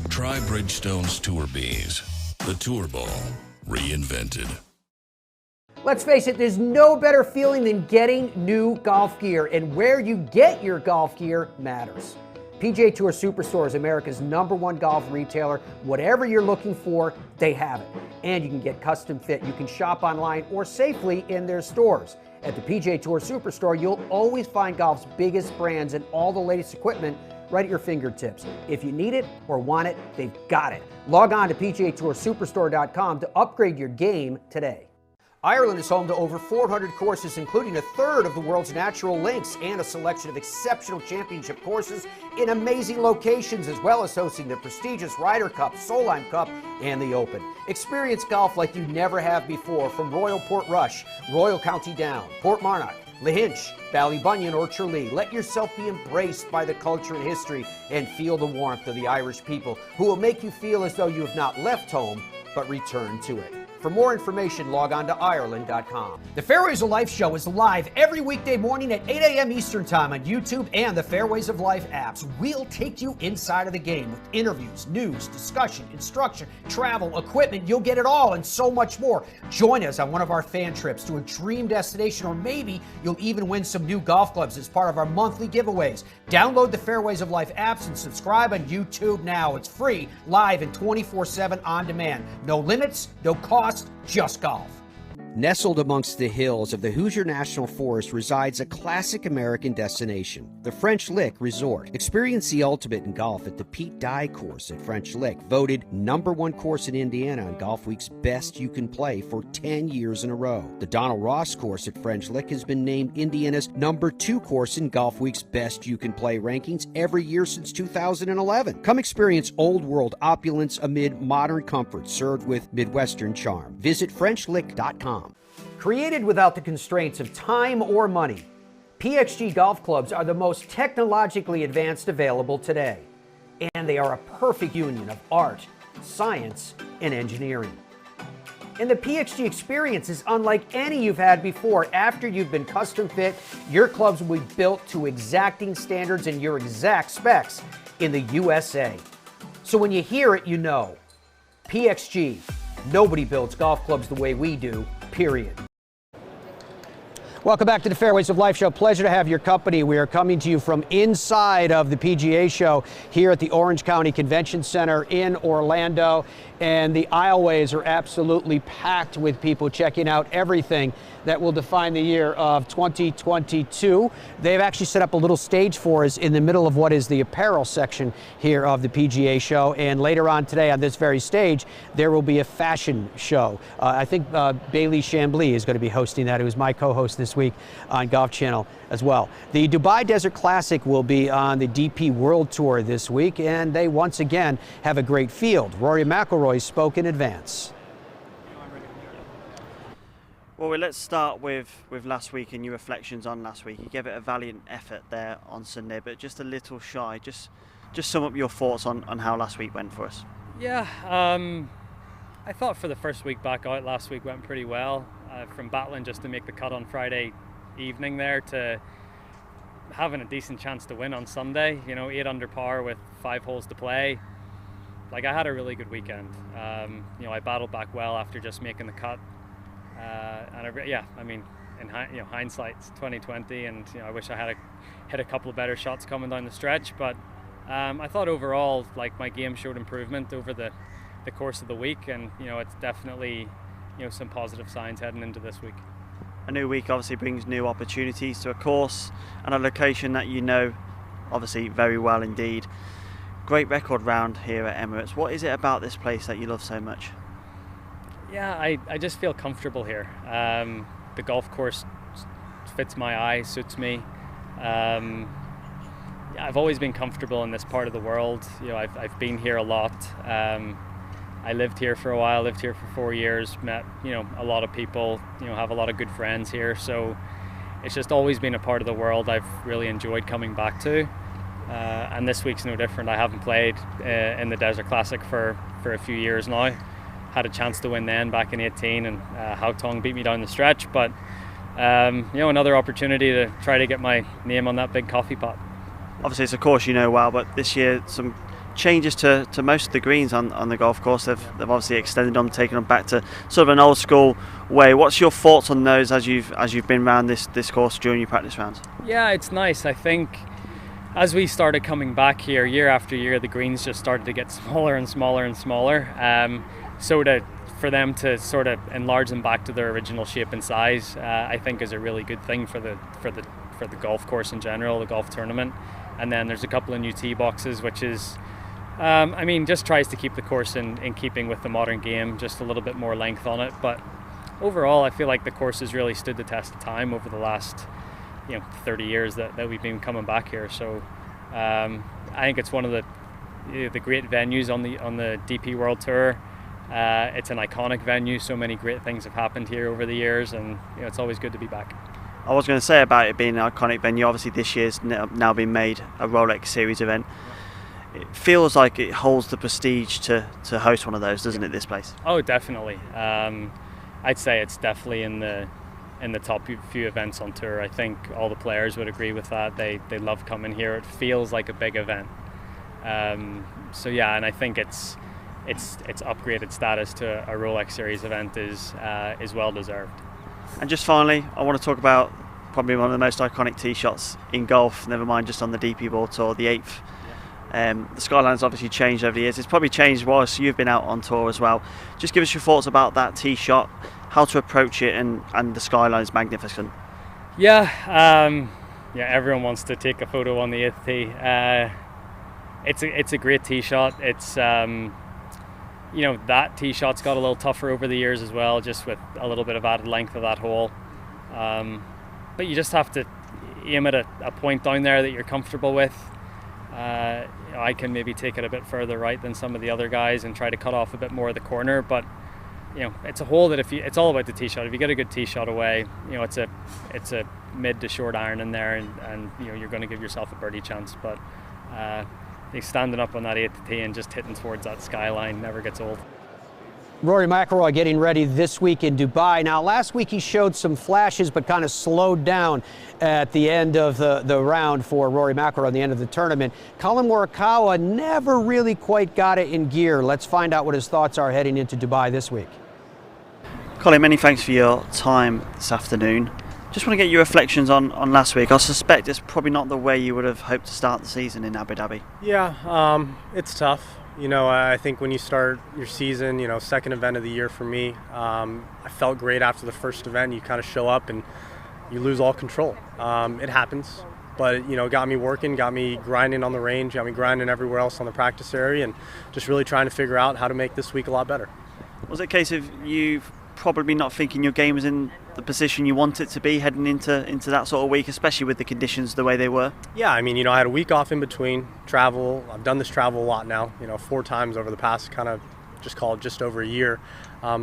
Try Bridgestone's Tour Bees, the tour ball reinvented. Let's face it, there's no better feeling than getting new golf gear, and where you get your golf gear matters. PGA Tour Superstore is America's #1 golf retailer. Whatever you're looking for, they have it. And you can get custom fit. You can shop online or safely in their stores. At the PGA Tour Superstore, you'll always find golf's biggest brands and all the latest equipment right at your fingertips. If you need it or want it, they've got it. Log on to PGATourSuperstore.com to upgrade your game today. Ireland is home to over 400 courses, including a third of the world's natural links and a selection of exceptional championship courses in amazing locations, as well as hosting the prestigious Ryder Cup, Solheim Cup, and the Open. Experience golf like you never have before from Royal Portrush, Royal County Down, Port Marnock, Lahinch, Ballybunion, or Tralee. Let yourself be embraced by the culture and history and feel the warmth of the Irish people, who will make you feel as though you have not left home, but returned to it. For more information, log on to Ireland.com. The Fairways of Life show is live every weekday morning at 8 a.m. Eastern Time on YouTube and the Fairways of Life apps. We'll take you inside of the game with interviews, news, discussion, instruction, travel, equipment. You'll get it all and so much more. Join us on one of our fan trips to a dream destination, or maybe you'll even win some new golf clubs as part of our monthly giveaways. Download the Fairways of Life apps and subscribe on YouTube now. It's free, live, and 24/7 on demand. No limits, no cost. Just golf. Nestled amongst the hills of the Hoosier National Forest resides a classic American destination, the French Lick Resort. Experience the ultimate in golf at the Pete Dye course at French Lick, voted #1 course in Indiana on Golfweek's Best You Can Play for 10 years in a row. The Donald Ross course at French Lick has been named Indiana's #2 course in Golfweek's Best You Can Play rankings every year since 2011. Come experience old world opulence amid modern comfort, served with Midwestern charm. Visit FrenchLick.com. Created without the constraints of time or money, PXG golf clubs are the most technologically advanced available today. And they are a perfect union of art, science, and engineering. And the PXG experience is unlike any you've had before. After you've been custom fit, your clubs will be built to exacting standards and your exact specs in the USA. So when you hear it, you know. PXG, nobody builds golf clubs the way we do, period. Welcome back to the Fairways of Life show. Pleasure to have your company. We are coming to you from inside of the PGA Show here at the Orange County Convention Center in Orlando. And the aisleways are absolutely packed with people checking out everything that will define the year of 2022. They've actually set up a little stage for us in the middle of what is the apparel section here of the PGA Show. And later on today on this very stage, there will be a fashion show. I think Bailey Chambly is going to be hosting that, who is my co-host this week on Golf Channel as well. The Dubai Desert Classic will be on the DP World Tour this week, and they once again have a great field. Rory McIlroy spoke in advance. Well, let's start with last week and your reflections on last week. You gave it a valiant effort there on Sunday, but just a little shy. Just sum up your thoughts on how last week went for us. Yeah, I thought for the first week back out, last week went pretty well. From battling just to make the cut on Friday evening there to having a decent chance to win on Sunday, 8 under par with 5 holes to play. Like, I had a really good weekend. I battled back well after just making the cut. In hindsight, it's 2020, and I wish I had hit a couple of better shots coming down the stretch. But I thought overall, like, my game showed improvement over the course of the week, and it's definitely some positive signs heading into this week. A new week obviously brings new opportunities to a course and a location that obviously very well indeed. Great record round here at Emirates. What is it about this place that you love so much? Yeah, I just feel comfortable here. The golf course fits my eye, suits me. I've always been comfortable in this part of the world. I've been here a lot. I lived here for a while, lived here for 4 years, met a lot of people, have a lot of good friends here. So it's just always been a part of the world I've really enjoyed coming back to. And this week's no different. I haven't played in the Desert Classic for a few years now. Had a chance to win then back in 18, and Hao Tong beat me down the stretch. But another opportunity to try to get my name on that big coffee pot. Obviously it's a course well, but this year some changes to most of the greens on the golf course. They've obviously extended them, taken them back to sort of an old school way. What's your thoughts on those as you've been around this course during your practice rounds? Yeah, it's nice. I think as we started coming back here year after year, the greens just started to get smaller and smaller and smaller. For them to sort of enlarge them back to their original shape and size, I think is a really good thing for the golf course in general, the golf tournament. And then there's a couple of new tee boxes, which is, just tries to keep the course in keeping with the modern game, just a little bit more length on it. But overall, I feel like the course has really stood the test of time over the last 30 years that we've been coming back here. So I think it's one of the great venues on the DP World Tour. It's an iconic venue. So many great things have happened here over the years, and it's always good to be back. I was going to say about it being an iconic venue, obviously this year's now been made a Rolex Series event. It feels like it holds the prestige to host one of those, doesn't it, this place? Oh, definitely. I'd say it's definitely in the top few events on tour. I think all the players would agree with that. They love coming here. It feels like a big event. And I think its upgraded status to a Rolex Series event is well deserved. And just finally, I want to talk about probably one of the most iconic tee shots in golf, never mind just on the DP World Tour, the 8th. The skyline's obviously changed over the years. It's probably changed whilst you've been out on tour as well. Just give us your thoughts about that tee shot, how to approach it, and the skyline's magnificent. Everyone wants to take a photo on the 8th tee. It's a great tee shot. It's that tee shot's got a little tougher over the years as well, just with a little bit of added length of that hole. But you just have to aim at a point down there that you're comfortable with. I can maybe take it a bit further right than some of the other guys and try to cut off a bit more of the corner, but it's a hole that it's all about the tee shot. If you get a good tee shot away, it's a mid to short iron in there, and you're going to give yourself a birdie chance. But standing up on that 8th tee and just hitting towards that skyline never gets old. Rory McIlroy getting ready this week in Dubai. Now, last week he showed some flashes, but kind of slowed down at the end of the round for Rory McIlroy, the end of the tournament. Colin Morikawa never really quite got it in gear. Let's find out what his thoughts are heading into Dubai this week. Colin, many thanks for your time this afternoon. Just want to get your reflections on last week. I suspect it's probably not the way you would have hoped to start the season in Abu Dhabi. Yeah, it's tough. I think when you start your season, second event of the year for me, I felt great after the first event. You kind of show up and you lose all control. It happens, but it got me working, got me grinding on the range, got me grinding everywhere else on the practice area, and just really trying to figure out how to make this week a lot better. Was it a case of you probably not thinking your game was in the position you want it to be heading into that sort of week, especially with the conditions the way they were? Yeah, I had a week off in between travel. I've done this travel a lot now, 4 times over the past just over a year.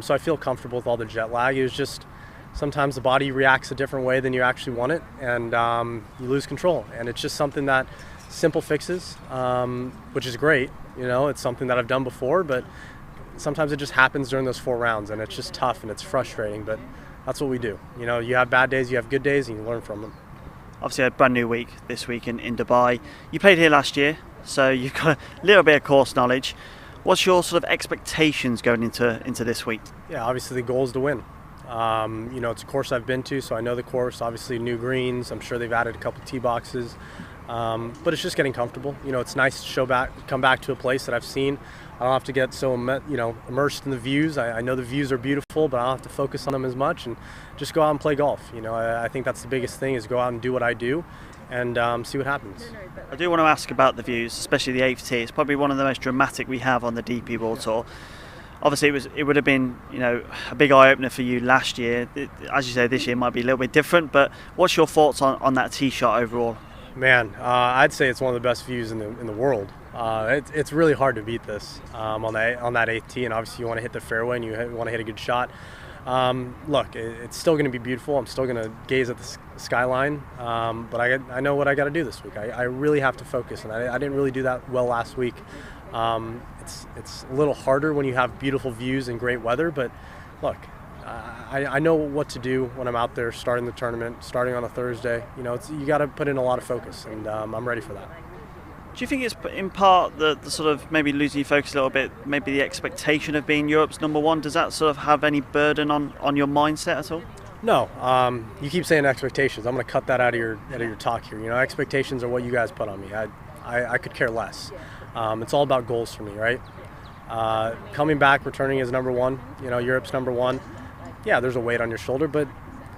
So I feel comfortable with all the jet lag. It was just sometimes the body reacts a different way than you actually want it, and you lose control. And it's just something that simple fixes, which is great. It's something that I've done before, but sometimes it just happens during those 4 rounds, and it's just tough and it's frustrating, but that's what we do. You have bad days, you have good days, and you learn from them. Obviously a brand new week this week in Dubai. You played here last year, so you've got a little bit of course knowledge. What's your sort of expectations going into this week? Yeah, obviously the goal is to win. It's a course I've been to, so I know the course. Obviously new greens, I'm sure they've added a couple tee boxes, but it's just getting comfortable. It's nice to come back to a place that I've seen. I don't have to get so immersed in the views. I know the views are beautiful, but I don't have to focus on them as much and just go out and play golf. I think that's the biggest thing, is go out and do what I do and see what happens. I do want to ask about the views, especially the 8th tee. It's probably one of the most dramatic we have on the DP World Tour. Obviously it would have been a big eye-opener for you last year. As you say, this year might be a little bit different, but what's your thoughts on that tee shot overall? Man, I'd say it's one of the best views in the world. It's really hard to beat this on that 8th tee, and obviously you want to hit the fairway and you want to hit a good shot. Look, it's still going to be beautiful. I'm still going to gaze at the skyline, but I know what I got to do this week. I really have to focus, and I didn't really do that well last week. It's a little harder when you have beautiful views and great weather, but look, I know what to do when I'm out there starting the tournament, starting on a Thursday. You got to put in a lot of focus, and I'm ready for that. Do you think it's in part the sort of maybe losing your focus a little bit, maybe the expectation of being Europe's number one? Does that sort of have any burden on your mindset at all? No. You keep saying expectations. I'm going to cut that out of your talk here. You know, expectations are what you guys put on me. I could care less. It's all about goals for me, right? Coming back, returning as number one, you know, Europe's number one. Yeah, there's a weight on your shoulder, but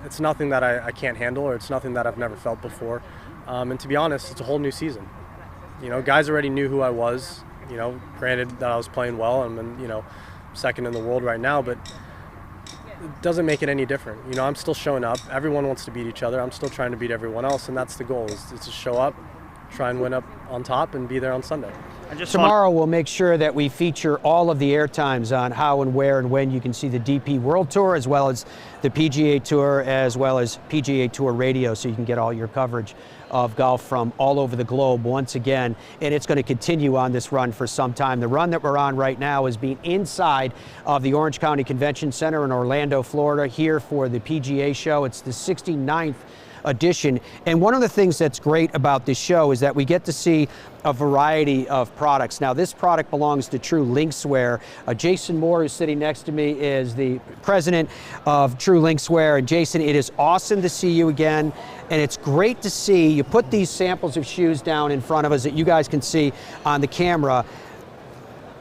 it's nothing that I can't handle, or it's nothing that I've never felt before. And to be honest, it's a whole new season. You know, guys already knew who I was. You know, granted that I was playing well, and you know, second in the world right now, but it doesn't make it any different. You know, I'm still showing up. Everyone wants to beat each other. I'm still trying to beat everyone else, and that's the goal, is to show up, try and win up on top, and be there on Sunday. Tomorrow we'll make sure that we feature all of the air times on how and where and when you can see the DP World Tour, as well as the PGA Tour, as well as PGA Tour Radio, so you can get all your coverage of golf from all over the globe once again. And it's going to continue on this run for some time. The run that we're on right now is being inside of the Orange County Convention Center in Orlando, Florida, here for the PGA Show. It's the 69th edition. And one of the things that's great about this show is that we get to see a variety of products. Now, this product belongs to True Linkswear. Jason Moore, who's sitting next to me, is the president of True Linkswear. And Jason, it is awesome to see you again. And it's great to see you put these samples of shoes down in front of us that you guys can see on the camera.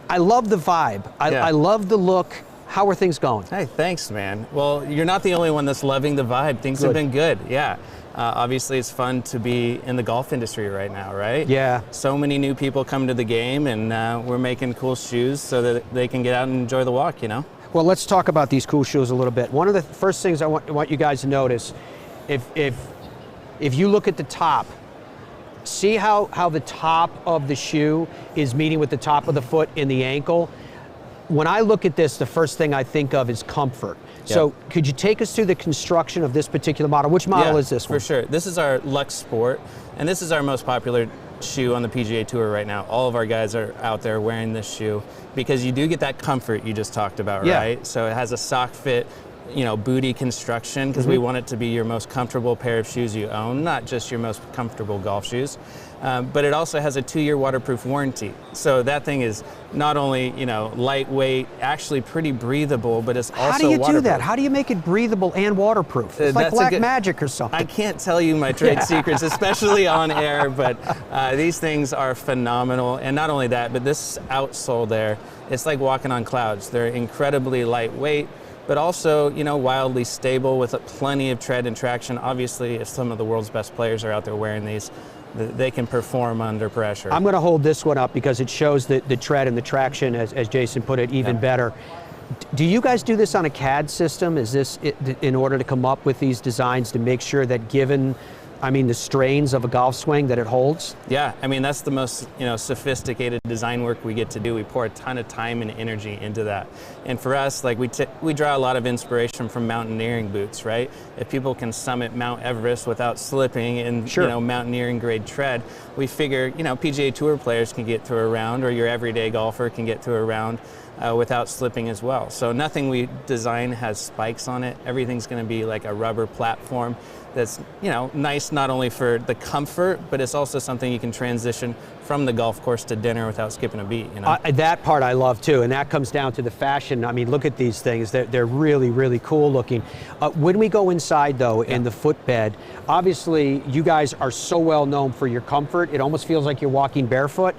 I love the vibe. I love the look. How are things going? Hey, thanks, man. Well, you're not the only one that's loving the vibe. Things have been good, yeah. Obviously, it's fun to be in the golf industry right now, right? Yeah. So many new people come to the game, and we're making cool shoes so that they can get out and enjoy the walk, you know? Well, let's talk about these cool shoes a little bit. One of the first things I want you guys to notice, if you look at the top, see how the top of the shoe is meeting with the top of the foot in the ankle? When I look at this, the first thing I think of is comfort. Yep. So could you take us through the construction of this particular model? Which model is this one? For sure. This is our Lux Sport, and this is our most popular shoe on the PGA Tour right now. All of our guys are out there wearing this shoe because you do get that comfort you just talked about, right? So it has a sock fit, you know, booty construction, because we want it to be your most comfortable pair of shoes you own, not just your most comfortable golf shoes. But it also has a 2-year waterproof warranty. So that thing is not only, you know, lightweight, actually pretty breathable, but it's also waterproof. How do you do that? How do you make it breathable and waterproof? It's like black magic or something. I can't tell you my trade secrets, especially on air, but these things are phenomenal. And not only that, but this outsole there, it's like walking on clouds. They're incredibly lightweight, but also, you know, wildly stable with plenty of tread and traction. Obviously, if some of the world's best players are out there wearing these, they can perform under pressure. I'm going to hold this one up because it shows the tread and the traction, as Jason put it, even better. Do you guys do this on a CAD system? Is this in order to come up with these designs to make sure that given, I mean, the strains of a golf swing, that it holds? Yeah, I mean, that's the most, you know, sophisticated design work we get to do. We pour a ton of time and energy into that. And for us, like, we draw a lot of inspiration from mountaineering boots, right? If people can summit Mount Everest without slipping in, you know, mountaineering grade tread, we figure, you know, PGA Tour players can get through a round, or your everyday golfer can get through a round without slipping as well. So nothing we design has spikes on it. Everything's going to be like a rubber platform that's, you know, nice not only for the comfort, but it's also something you can transition from the golf course to dinner without skipping a beat, you know? That part I love too, and that comes down to the fashion. I mean, look at these things. They're really, really cool looking. When we go inside though, in the footbed, obviously you guys are so well known for your comfort, it almost feels like you're walking barefoot.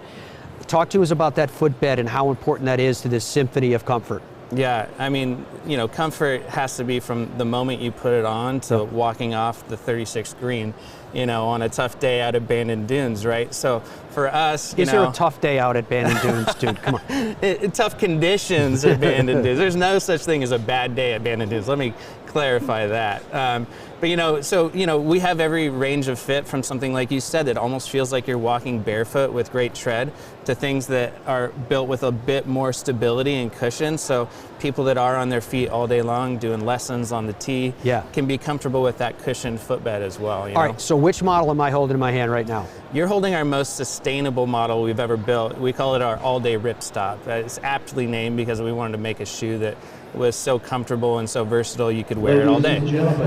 Talk to us about that footbed and how important that is to this symphony of comfort. Yeah, I mean, you know, comfort has to be from the moment you put it on to walking off the 36th green, you know, on a tough day out at Bandon Dunes, right? So for us, Is there a tough day out at Bandon Dunes, dude? Come on. Tough conditions at Bandon Dunes. There's no such thing as a bad day at Bandon Dunes. Let me clarify that. But, you know, so, you know, we have every range of fit, from something like you said that almost feels like you're walking barefoot with great tread, to things that are built with a bit more stability and cushion. So people that are on their feet all day long doing lessons on the tee can be comfortable with that cushioned footbed as well. You know? All right, so which model am I holding in my hand right now? You're holding our most sustainable model we've ever built. We call it our all-day ripstop. It's aptly named because we wanted to make a shoe that was so comfortable and so versatile you could wear it all day.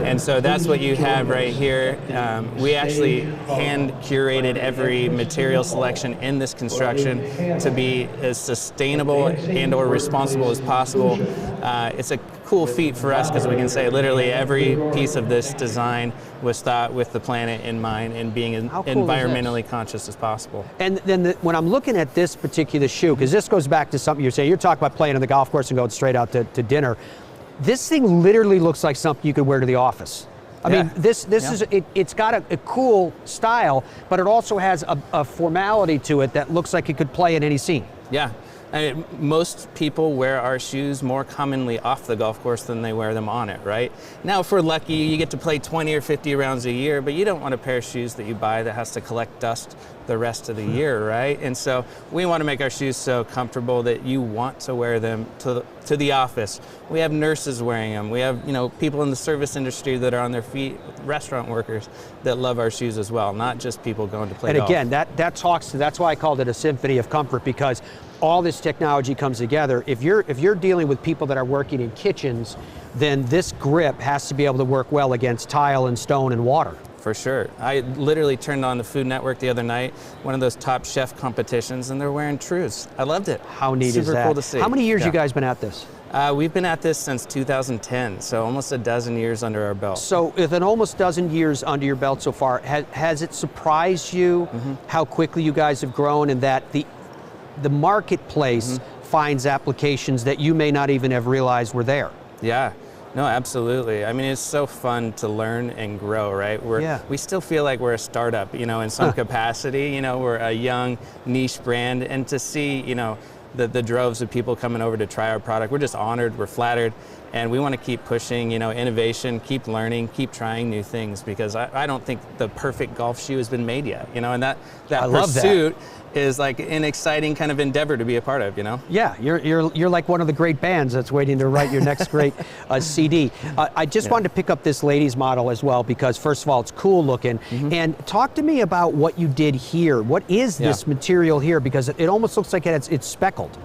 And so that's what you have right here. We actually hand curated every material selection in this construction to be as sustainable and or responsible as possible. It's a cool feat for us because we can say literally every piece of this design was thought with the planet in mind and being as environmentally conscious as possible. And then when I'm looking at this particular shoe, because this goes back to something you're saying, you're talking about playing on the golf course and going straight out to dinner. This thing literally looks like something you could wear to the office. I mean, this is, it's got a cool style, but it also has a formality to it that looks like it could play in any scene. Yeah. I mean, most people wear our shoes more commonly off the golf course than they wear them on it, right? Now, if we're lucky, you get to play 20 or 50 rounds a year, but you don't want a pair of shoes that you buy that has to collect dust the rest of the year, right? And so we want to make our shoes so comfortable that you want to wear them to the office. We have nurses wearing them. We have, people in the service industry that are on their feet, restaurant workers that love our shoes as well, not just people going to play golf. And again, that's why I called it a symphony of comfort, because all this technology comes together. If you're dealing with people that are working in kitchens, then this grip has to be able to work well against tile and stone and water. For sure. I literally turned on the Food Network the other night, one of those top chef competitions, and they're wearing Trues. I loved it. How neat is that? Super cool to see. How many years you guys been at this? We've been at this since 2010, so almost a dozen years under our belt. So with an almost dozen years under your belt so far, has it surprised you how quickly you guys have grown, and that the marketplace finds applications that you may not even have realized were there? Yeah. No, absolutely. I mean, it's so fun to learn and grow, right? We still feel like we're a startup, in some capacity. We're a young niche brand, and to see, the droves of people coming over to try our product, we're just honored, we're flattered, and we want to keep pushing, innovation, keep learning, keep trying new things, because I don't think the perfect golf shoe has been made yet, and that pursuit is like an exciting kind of endeavor to be a part of, Yeah, you're like one of the great bands that's waiting to write your next great CD. I just wanted to pick up this ladies model as well, because first of all, it's cool looking. And talk to me about what you did here. What is this material here? Because it almost looks like it's speckled.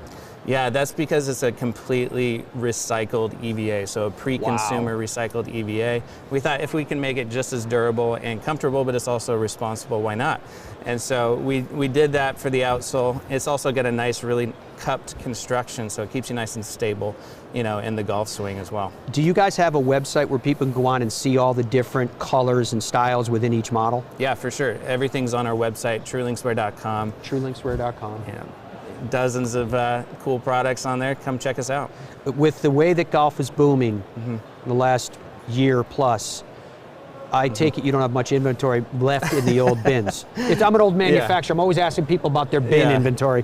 Yeah, that's because it's a completely recycled EVA, so a pre-consumer recycled EVA. We thought if we can make it just as durable and comfortable, but it's also responsible, why not? And so we did that for the outsole. It's also got a nice, really cupped construction, so it keeps you nice and stable, in the golf swing as well. Do you guys have a website where people can go on and see all the different colors and styles within each model? Yeah, for sure. Everything's on our website, truelinkswear.com. Truelinkswear.com. Yeah. Dozens of cool products on there. Come check us out. With the way that golf is booming in the last year plus, I take it you don't have much inventory left in the old bins. I'm an old manufacturer. I'm always asking people about their bin inventory.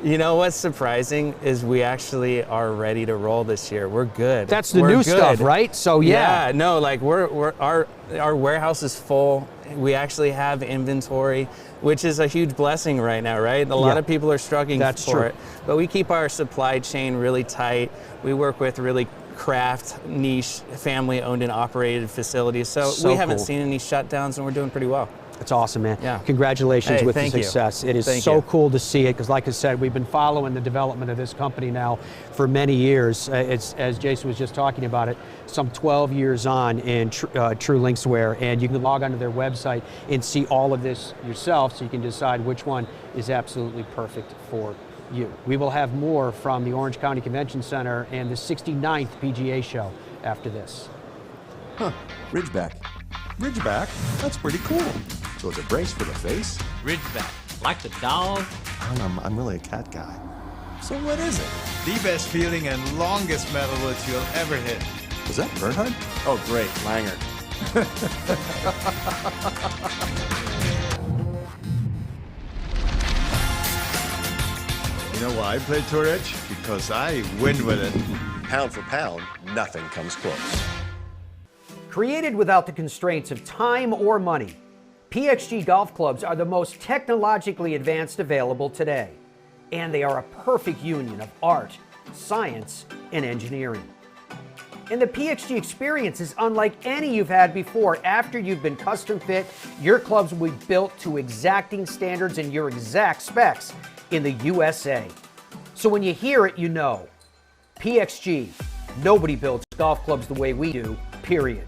What's surprising is we actually are ready to roll this year. We're good. That's the new stuff, right? So yeah, no, like our warehouse is full. We actually have inventory, which is a huge blessing right now, right? A lot of people are struggling for it, but we keep our supply chain really tight. We work with really craft, niche, family-owned and operated facilities, so we haven't seen any shutdowns, and we're doing pretty well. It's awesome, man. Yeah. Congratulations with the success. It is so cool to see it, because like I said, we've been following the development of this company now for many years. It's, as Jason was just talking about it, some 12 years on in True Linkswear, and you can log onto their website and see all of this yourself, so you can decide which one is absolutely perfect for you. We will have more from the Orange County Convention Center and the 69th PGA Show after this. Ridgeback. Ridgeback? That's pretty cool. So it's a brace for the face? Ridgeback, like the dog. I'm really a cat guy. So what is it? The best feeling and longest metal wood you'll ever hit. Was that Bernhard? Oh, great, Langer. You know why I play Tour Edge? Because I win with it. Pound for pound, nothing comes close. Created without the constraints of time or money, PXG golf clubs are the most technologically advanced available today, and they are a perfect union of art, science, and engineering. And the PXG experience is unlike any you've had before. After you've been custom fit, your clubs will be built to exacting standards and your exact specs in the USA. So when you hear it, you know, PXG, Nobody builds golf clubs the way we do, period.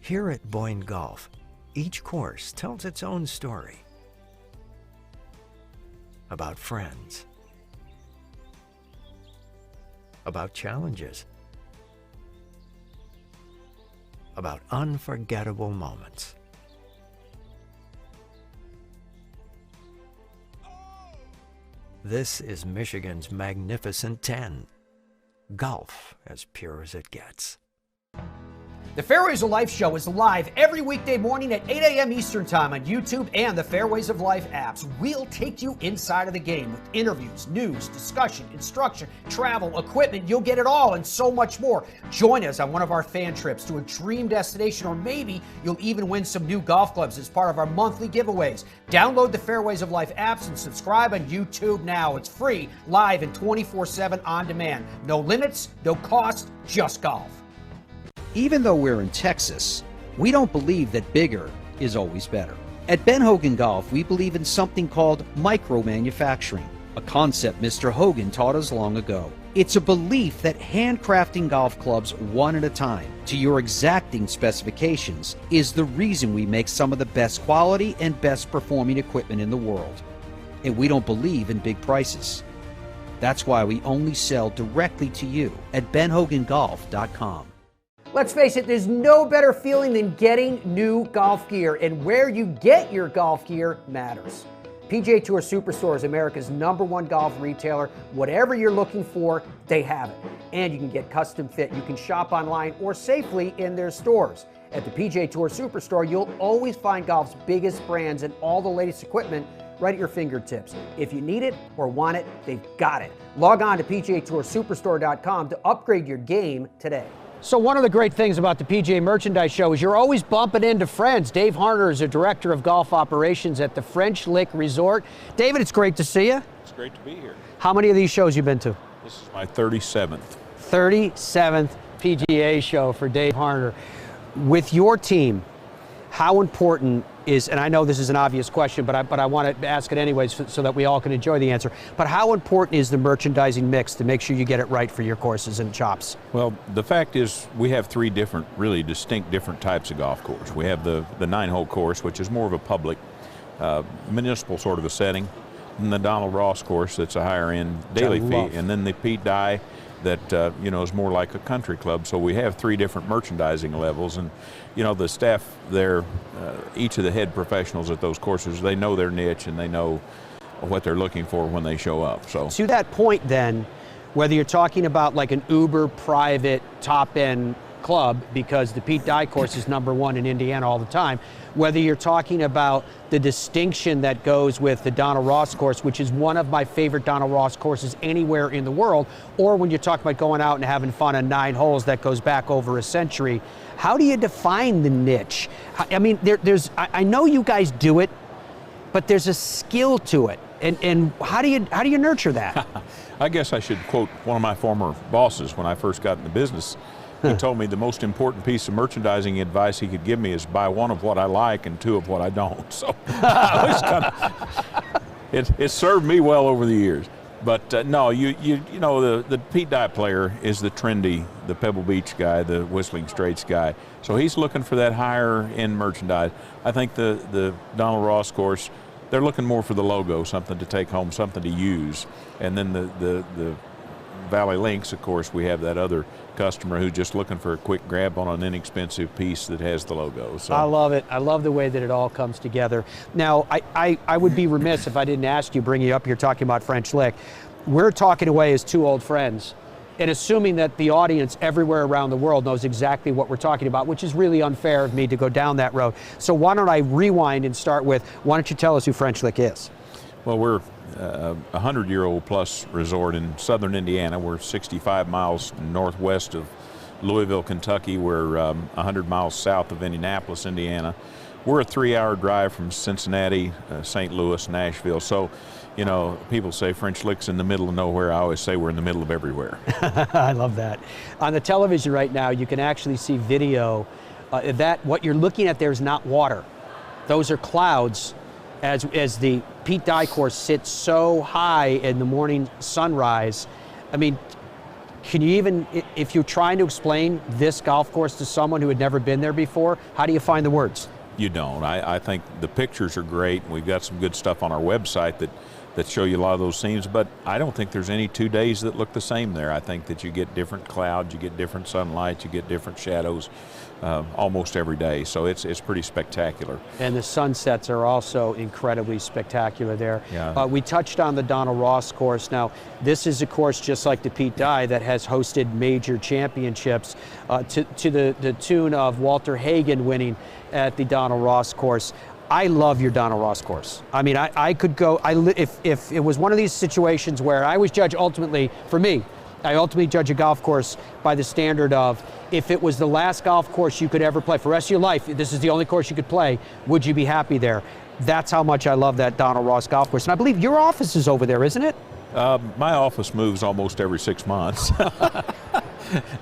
Here at Boyne Golf, each course tells its own story. About friends. About challenges. About unforgettable moments. This is Michigan's Magnificent 10. Golf as pure as it gets. The Fairways of Life show is live every weekday morning at 8 a.m. Eastern Time on YouTube and the Fairways of Life apps. We'll take you inside of the game with interviews, news, discussion, instruction, travel, equipment. You'll get it all and so much more. Join us on one of our fan trips to a dream destination, or maybe you'll even win some new golf clubs as part of our monthly giveaways. Download the Fairways of Life apps and subscribe on YouTube now. It's free, live, and 24/7 on demand. No limits, no cost, just golf. Even though we're in Texas, we don't believe that bigger is always better. At Ben Hogan Golf, we believe in something called micro-manufacturing, a concept Mr. Hogan taught us long ago. It's a belief that handcrafting golf clubs one at a time to your exacting specifications is the reason we make some of the best quality and best performing equipment in the world. And we don't believe in big prices. That's why we only sell directly to you at benhogangolf.com. Let's face it, there's no better feeling than getting new golf gear, and where you get your golf gear matters. PGA Tour Superstore is America's #1 golf retailer. Whatever you're looking for, they have it. And you can get custom fit. You can shop online or safely in their stores. At the PGA Tour Superstore, you'll always find golf's biggest brands and all the latest equipment right at your fingertips. If you need it or want it, they've got it. Log on to PGATourSuperstore.com to upgrade your game today. So one of the great things about the PGA Merchandise Show is you're always bumping into friends. Dave Harner is a director of golf operations at the French Lick Resort. David, it's great to see you. It's great to be here. How many of these shows you been to? This is my 37th. 37th PGA Show for Dave Harner. With your team, how important is, and I know this is an obvious question, but I want to ask it anyways so that we all can enjoy the answer, but how important is the merchandising mix to make sure you get it right for your courses and chops? Well, the fact is we have three different, really distinct different types of golf course. We have the 9-hole course, which is more of a public, municipal sort of a setting, and the Donald Ross course that's a higher end daily fee, and then the Pete Dye that is more like a country club. So we have three different merchandising levels, and the staff there, each of the head professionals at those courses, they know their niche and they know what they're looking for when they show up. So to that point then, whether you're talking about like an uber private top end club, because the Pete Dye course is #1 in Indiana all the time, whether you're talking about the distinction that goes with the Donald Ross course, which is one of my favorite Donald Ross courses anywhere in the world, or when you talk about going out and having fun on 9 holes that goes back over a century, how do you define the niche? I mean, I know you guys do it, but there's a skill to it, and how do you nurture that? I guess I should quote one of my former bosses when I first got in the business. He told me the most important piece of merchandising advice he could give me is buy 1 of what I like and 2 of what I don't. So it served me well over the years. But no, the Pete Dye player is the trendy, the Pebble Beach guy, the Whistling Straits guy. So he's looking for that higher end merchandise. I think the Donald Ross course, they're looking more for the logo, something to take home, something to use. And then the Valley Links, of course, we have that other customer who's just looking for a quick grab on an inexpensive piece that has the logo. So I love it. I love the way that it all comes together. Now, I would be remiss if I didn't ask you, bring you up here talking about French Lick. We're talking away as 2 old friends, and assuming that the audience everywhere around the world knows exactly what we're talking about, which is really unfair of me to go down that road. So why don't I rewind and start with, why don't you tell us who French Lick is? Well, we're a 100-year-old plus resort in southern Indiana. We're 65 miles northwest of Louisville, Kentucky. We're 100 miles south of Indianapolis, Indiana. We're a 3-hour drive from Cincinnati, St. Louis, Nashville. So, people say French Lick's in the middle of nowhere. I always say we're in the middle of everywhere. I love that. On the television right now, you can actually see video that what you're looking at there is not water. Those are clouds. As the Pete Dye course sits so high in the morning sunrise. I mean, Can you even, if you're trying to explain this golf course to someone who had never been there before, how do you find the words? You don't. I think the pictures are great. We've got some good stuff on our website that show you a lot of those scenes, but I don't think there's any 2 days that look the same there. I think that you get different clouds, you get different sunlight, you get different shadows almost every day. So it's pretty spectacular. And the sunsets are also incredibly spectacular there. Yeah. We touched on the Donald Ross course. Now, this is a course just like the Pete Dye that has hosted major championships to the tune of Walter Hagen winning at the Donald Ross course. I love your Donald Ross course. I mean, I could go, if it was one of these situations where I was judged ultimately, for me, I ultimately judge a golf course by the standard of, if it was the last golf course you could ever play, for the rest of your life, this is the only course you could play, would you be happy there? That's how much I love that Donald Ross golf course. And I believe your office is over there, isn't it? My office moves almost every 6 months.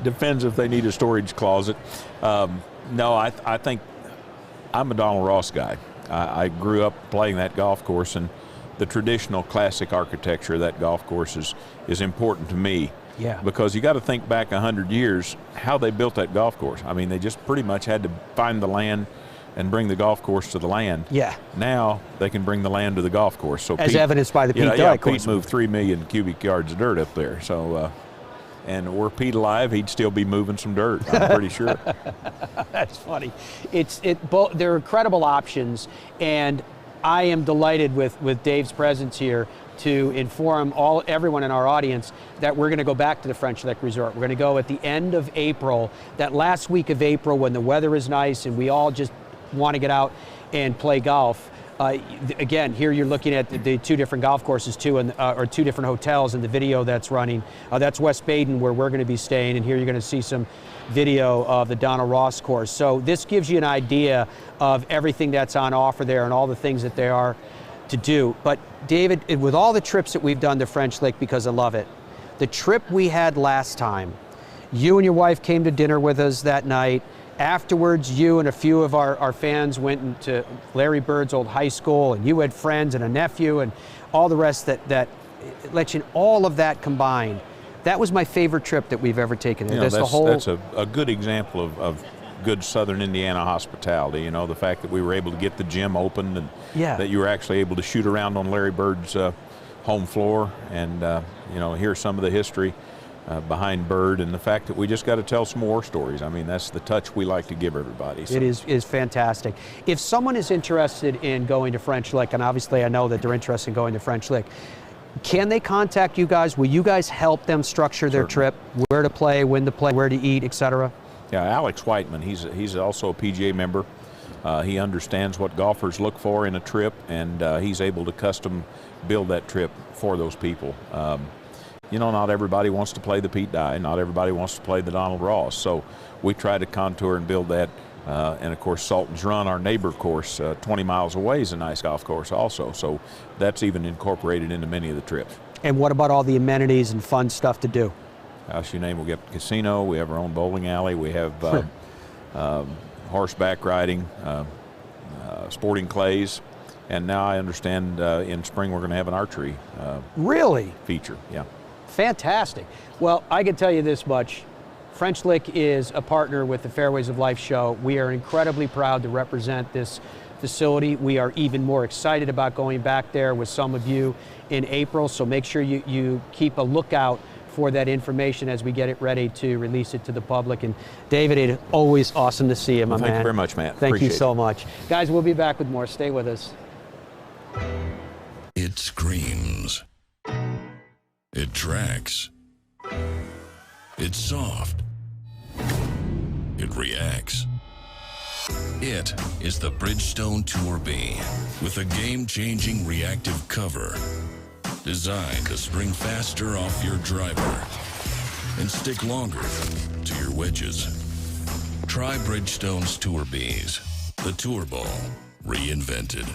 Depends if they need a storage closet. No, I think I'm a Donald Ross guy. I grew up playing that golf course, and the traditional classic architecture of that golf course is important to me. Yeah. Because you got to think back 100 years how they built that golf course. I mean, they just pretty much had to find the land and bring the golf course to the land. Yeah. Now they can bring the land to the golf course. So as evidenced by the Pete Dye course. Pete moved 3 million cubic yards of dirt up there. So, and were Pete alive, he'd still be moving some dirt, I'm pretty sure. That's funny. They're incredible options, and I am delighted with Dave's presence here to inform everyone in our audience that we're going to go back to the French Lick Resort. We're going to go at the end of April, that last week of April when the weather is nice and we all just want to get out and play golf. Again, here you're looking at the 2 different golf courses too, or 2 different hotels in the video that's running. That's West Baden where we're going to be staying, and here you're going to see some video of the Donald Ross course. So this gives you an idea of everything that's on offer there and all the things that they are to do. But David, with all the trips that we've done to French Lick, because I love it, the trip we had last time, you and your wife came to dinner with us that night. Afterwards, you and a few of our fans went into Larry Bird's old high school, and you had friends and a nephew and all the rest that let you, all of that combined. That was my favorite trip that we've ever taken. That's a good example of good Southern Indiana hospitality. You know, the fact that we were able to get the gym opened and that you were actually able to shoot around on Larry Bird's home floor and, hear some of the history behind Bird, and the fact that we just got to tell some more stories. I mean, that's the touch we like to give everybody. So. It is fantastic. If someone is interested in going to French Lick, and obviously I know that they're interested in going to French Lick, can they contact you guys? Will you guys help them structure their trip, where to play, when to play, where to eat, etc.? Yeah, Alex Whiteman, he's also a PGA member. He understands what golfers look for in a trip, and he's able to custom build that trip for those people. Not everybody wants to play the Pete Dye. Not everybody wants to play the Donald Ross. So we try to contour and build that. And of course, Sultan's Run, our neighbor course, 20 miles away, is a nice golf course also. So that's even incorporated into many of the trips. And what about all the amenities and fun stuff to do? As you name, we get casino. We have our own bowling alley. We have horseback riding, sporting clays. And now I understand in spring we're going to have an archery really feature. Yeah. Fantastic. Well, I can tell you this much. French Lick is a partner with the Fairways of Life show. We are incredibly proud to represent this facility. We are even more excited about going back there with some of you in April, so make sure you keep a lookout for that information as we get it ready to release it to the public. And David, it's always awesome to see you, my man. Thank you very much, Matt. Thank you so much. Guys, we'll be back with more. Stay with us. It screams. It tracks. It's soft. It reacts. It is the Bridgestone Tour B with a game-changing reactive cover designed to spring faster off your driver and stick longer to your wedges. Try Bridgestone's Tour Bs, the Tour Ball reinvented.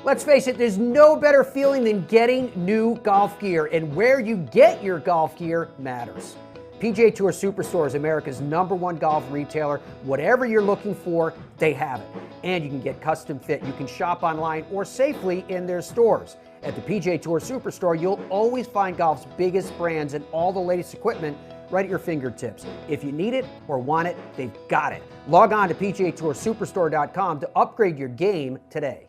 Let's face it, there's no better feeling than getting new golf gear, and where you get your golf gear matters. PGA Tour Superstore is America's #1 golf retailer. Whatever you're looking for, they have it. And you can get custom fit. You can shop online or safely in their stores. At the PGA Tour Superstore, you'll always find golf's biggest brands and all the latest equipment right at your fingertips. If you need it or want it, they've got it. Log on to PGATourSuperstore.com to upgrade your game today.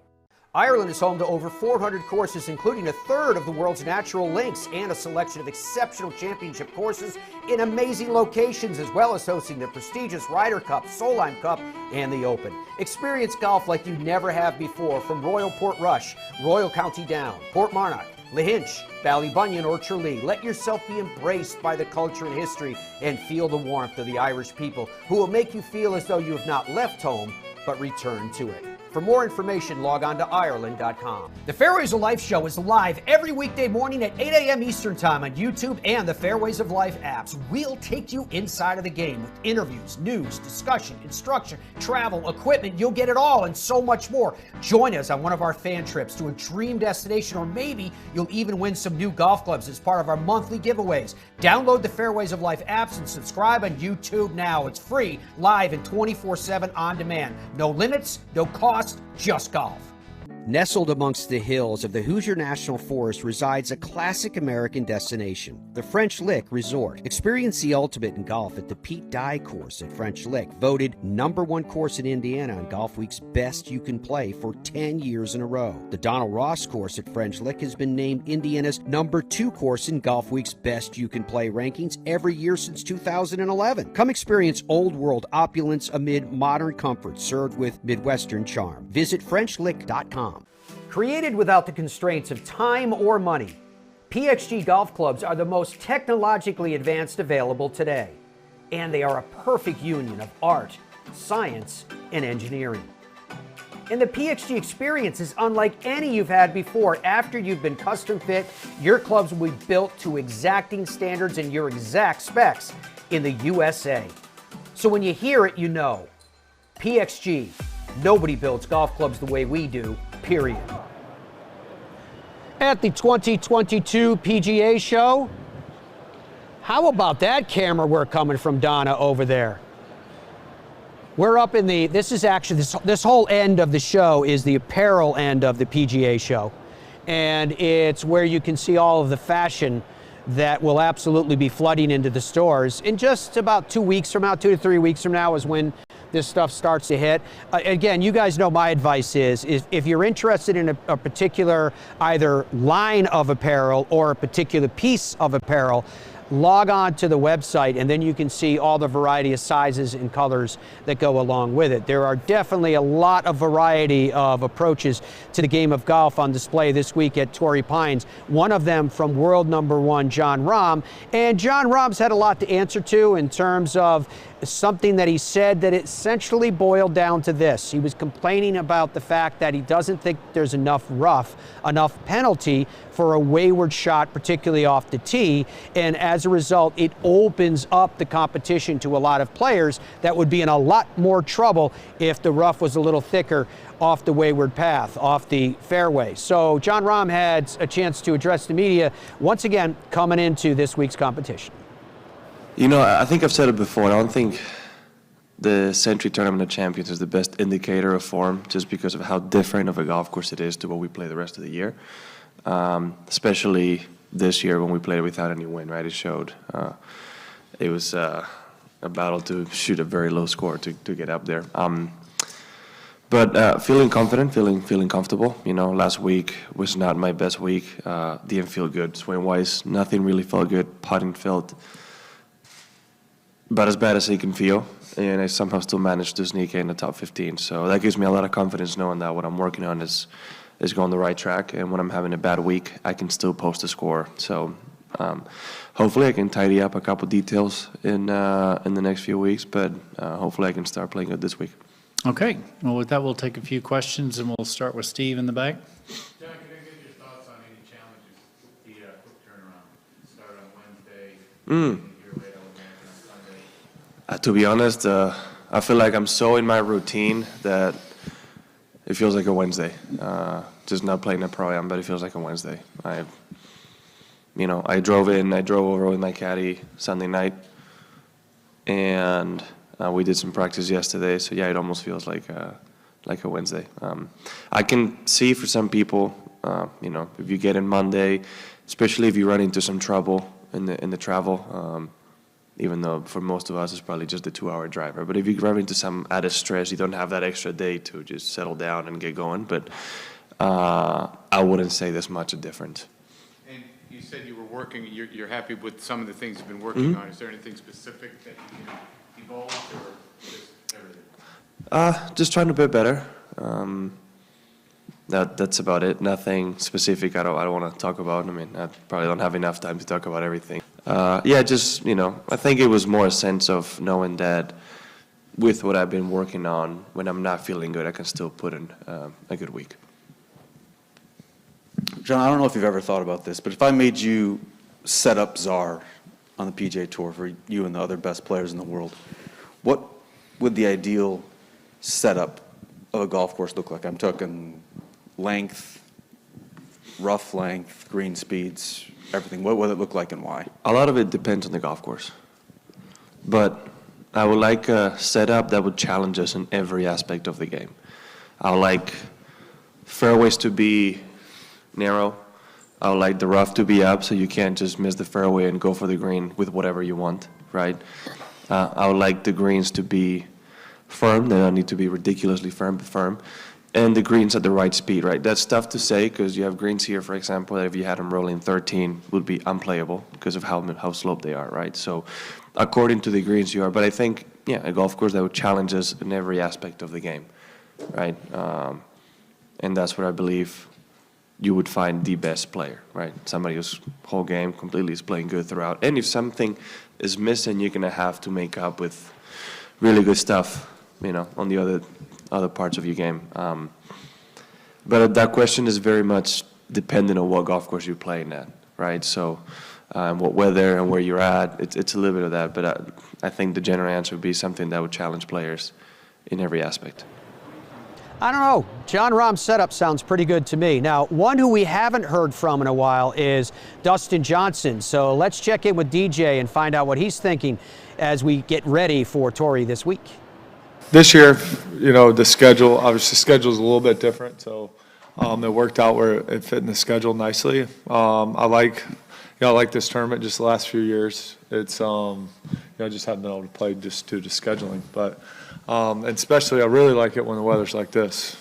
Ireland is home to over 400 courses, including a third of the world's natural links and a selection of exceptional championship courses in amazing locations, as well as hosting the prestigious Ryder Cup, Solheim Cup, and the Open. Experience golf like you never have before from Royal Portrush, Royal County Down, Portmarnock, Lahinch, Ballybunion, or Tralee. Let yourself be embraced by the culture and history and feel the warmth of the Irish people, who will make you feel as though you have not left home, but returned to it. For more information, log on to Ireland.com. The Fairways of Life show is live every weekday morning at 8 a.m. Eastern Time on YouTube and the Fairways of Life apps. We'll take you inside of the game with interviews, news, discussion, instruction, travel, equipment. You'll get it all and so much more. Join us on one of our fan trips to a dream destination, or maybe you'll even win some new golf clubs as part of our monthly giveaways. Download the Fairways of Life apps and subscribe on YouTube now. It's free, live, and 24/7 on demand. No limits, no cost. Just golf. Nestled amongst the hills of the Hoosier National Forest resides a classic American destination, the French Lick Resort. Experience the ultimate in golf at the Pete Dye course at French Lick, voted #1 course in Indiana on Golf Week's Best You Can Play for 10 years in a row. The Donald Ross course at French Lick has been named Indiana's #2 course in Golf Week's Best You Can Play rankings every year since 2011. Come experience old world opulence amid modern comfort, served with Midwestern charm. Visit FrenchLick.com. Created without the constraints of time or money, PXG golf clubs are the most technologically advanced available today. And they are a perfect union of art, science, and engineering. And the PXG experience is unlike any you've had before. After you've been custom fit, your clubs will be built to exacting standards and your exact specs in the USA. So when you hear it, you know. PXG, nobody builds golf clubs the way we do, period. At the 2022 PGA Show, how about that camera work coming from Donna over there? We're up in the, this is actually, this whole end of the show is the apparel end of the PGA Show. And it's where you can see all of the fashion that will absolutely be flooding into the stores. In just about 2 weeks from now, 2 to 3 weeks from now is when this stuff starts to hit. Again, you guys know my advice is if you're interested in a particular either line of apparel or a particular piece of apparel, log on to the website and then you can see all the variety of sizes and colors that go along with it. There are definitely a lot of variety of approaches to the game of golf on display this week at Torrey Pines. One of them from world #1 Jon Rahm. And Jon Rahm's had a lot to answer to in terms of something that he said that essentially boiled down to this. He was complaining about the fact that he doesn't think there's enough rough, enough penalty for a wayward shot, particularly off the tee, and as a result, it opens up the competition to a lot of players that would be in a lot more trouble if the rough was a little thicker off the wayward path, off the fairway. So Jon Rahm had a chance to address the media once again coming into this week's competition. You know, I think I've said it before. I don't think the Century Tournament of Champions is the best indicator of form, just because of how different of a golf course it is to what we play the rest of the year. Especially this year when we played without any wind, right? It showed. It was a battle to shoot a very low score to get up there. But feeling confident, feeling comfortable. You know, last week was not my best week. Didn't feel good. Swing-wise, nothing really felt good. Putting felt about as bad as it can feel, and I somehow still managed to sneak in the top 15. So that gives me a lot of confidence knowing that what I'm working on is going the right track, and when I'm having a bad week, I can still post a score. So hopefully I can tidy up a couple details in the next few weeks, but hopefully I can start playing good this week. Okay, well with that we'll take a few questions, and we'll start with Steve in the back. John, can I get your thoughts on any challenges with the quick turnaround? Start on Wednesday. To be honest, I feel like I'm so in my routine that it feels like a Wednesday. Just not playing a pro-am, but it feels like a Wednesday. I drove over with my caddy Sunday night, and we did some practice yesterday. So yeah, it almost feels like a Wednesday. I can see for some people If you get in Monday, especially if you run into some trouble in the travel, even though for most of us it's probably just a 2-hour drive. But if you run into some added stress, you don't have that extra day to just settle down and get going. But I wouldn't say there's much a difference. And you said you were working, you're happy with some of the things you've been working Mm-hmm. on. Is there anything specific that you can evolve or just everything? Just trying to be better. That's about it. Nothing specific I don't want to talk about. I mean, I probably don't have enough time to talk about everything. Just, I think it was more a sense of knowing that with what I've been working on, when I'm not feeling good, I can still put in a good week. John, I don't know if you've ever thought about this, but if I made you set up Czar on the PGA Tour for you and the other best players in the world, what would the ideal setup of a golf course look like? I'm talking length, rough length, green speeds, everything. What would it look like and why? A lot of it depends on the golf course. But I would like a setup that would challenge us in every aspect of the game. I would like fairways to be narrow. I would like the rough to be up so you can't just miss the fairway and go for the green with whatever you want, right? I would like the greens to be firm. They don't need to be ridiculously firm, but firm. And the greens at the right speed, right? That's tough to say because you have greens here, for example, that if you had them rolling 13 would be unplayable because of how sloped they are, right? So according to the greens you are. But I think, a golf course that would challenge us in every aspect of the game, right? And that's where I believe you would find the best player, right? Somebody whose whole game completely is playing good throughout. And if something is missing, you're going to have to make up with really good stuff, on the other parts of your game. But that question is very much dependent on what golf course you're playing at, right? So what weather and where you're at, it's a little bit of that. But I think the general answer would be something that would challenge players in every aspect. I don't know. Jon Rahm's setup sounds pretty good to me. Now, one who we haven't heard from in a while is Dustin Johnson. So let's check in with DJ and find out what he's thinking as we get ready for Torrey this week. This year, the schedule, obviously the schedule is a little bit different. So it worked out where it fit in the schedule nicely. I like this tournament just the last few years. It's, just haven't been able to play just due to scheduling. But and especially I really like it when the weather's like this.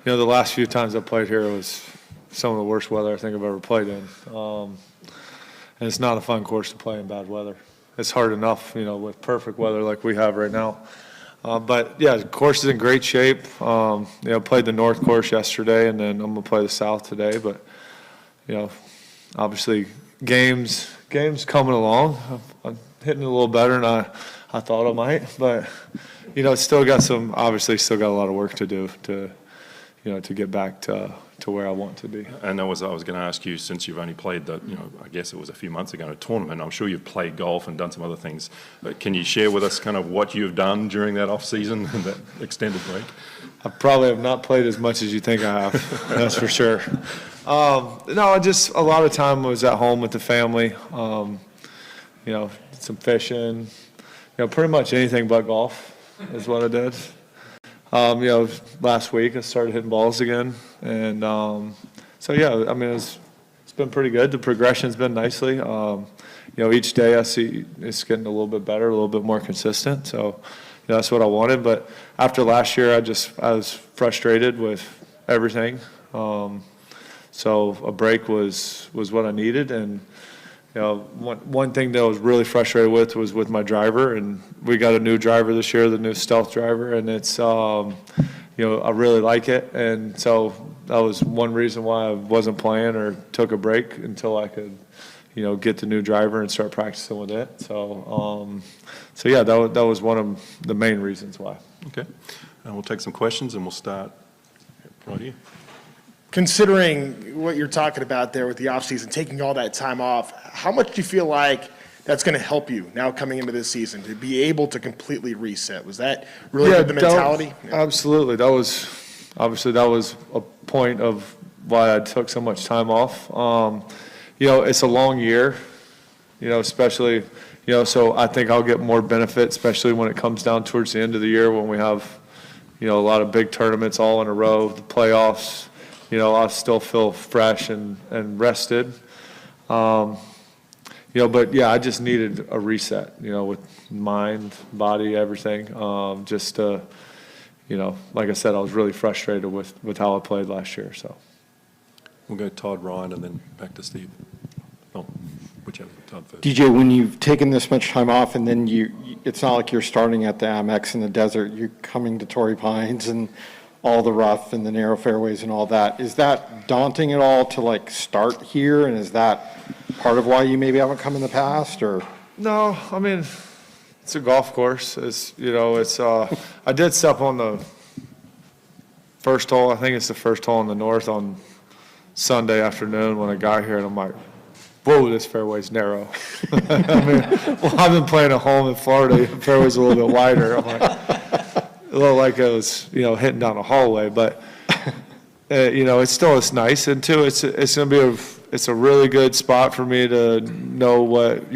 The last few times I played here was some of the worst weather I think I've ever played in. And it's not a fun course to play in bad weather. It's hard enough, with perfect weather like we have right now. But the course is in great shape. Played the North course yesterday, and then I'm gonna play the South today. But obviously games coming along. I'm hitting it a little better than I thought I might, but it's still got a lot of work to do to get back to where I want to be. And I was going to ask you, since you've only played I guess it was a few months ago, a tournament, I'm sure you've played golf and done some other things. Can you share with us kind of what you've done during that off season and that extended break? I probably have not played as much as you think I have, that's for sure. No, just a lot of time was at home with the family, some fishing, pretty much anything but golf is what I did. Last week I started hitting balls again, and it's been pretty good. The progression's been nicely. Each day I see it's getting a little bit better, a little bit more consistent. So that's what I wanted. But after last year, I was frustrated with everything. So a break was what I needed, and one thing that I was really frustrated with was with my driver, and we got a new driver this year, the new Stealth driver, and it's I really like it, and so that was one reason why I wasn't playing or took a break until I could get the new driver and start practicing with it. So that was one of the main reasons why. Okay, and we'll take some questions, and we'll start right here. Considering what you're talking about there with the offseason, taking all that time off, how much do you feel like that's going to help you now coming into this season to be able to completely reset? Was that really the mentality? Absolutely. That was a point of why I took so much time off. It's a long year, especially, so I think I'll get more benefit, especially when it comes down towards the end of the year when we have, a lot of big tournaments all in a row, the playoffs. I still feel fresh and rested. But yeah, I just needed a reset, with mind, body, everything. Just to, like I said, I was really frustrated with how I played last year. So We'll go Todd, Ryan, and then back to Steve. Oh, whichever, Todd first. DJ, when you've taken this much time off and then it's not like you're starting at the Amex in the desert, you're coming to Torrey Pines and all the rough and the narrow fairways and all that. Is that daunting at all to start here? And is that part of why you maybe haven't come in the past, or? No, I mean, it's a golf course. It's, I did step on the first hole. I think it's the first hole in the north on Sunday afternoon when I got here, and I'm like, whoa, this fairway's narrow. I mean, I've been playing at home in Florida. The fairway's a little bit wider. I'm like, it looked like it was, hitting down a hallway, but, it's nice. And two, it's going to be it's a really good spot for me to know what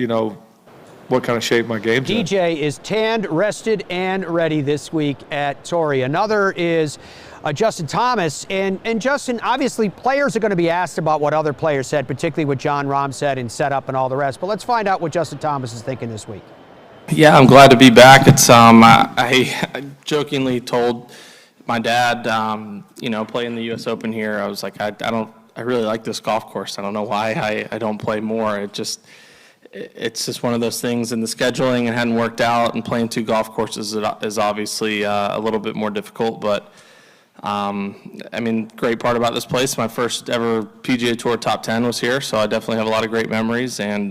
kind of shape my game's in. DJ is tanned, rested, and ready this week at Torrey. Another is Justin Thomas. And Justin, obviously players are going to be asked about what other players said, particularly what John Rahm said in setup and all the rest. But let's find out what Justin Thomas is thinking this week. Yeah, I'm glad to be back. It's I jokingly told my dad, playing the U.S. Open here, I was like, I really like this golf course. I don't know why I don't play more. It's just one of those things, and the scheduling, it hadn't worked out, and playing 2 golf courses is obviously a little bit more difficult, but great part about this place, my first ever PGA Tour top 10 was here, so I definitely have a lot of great memories, and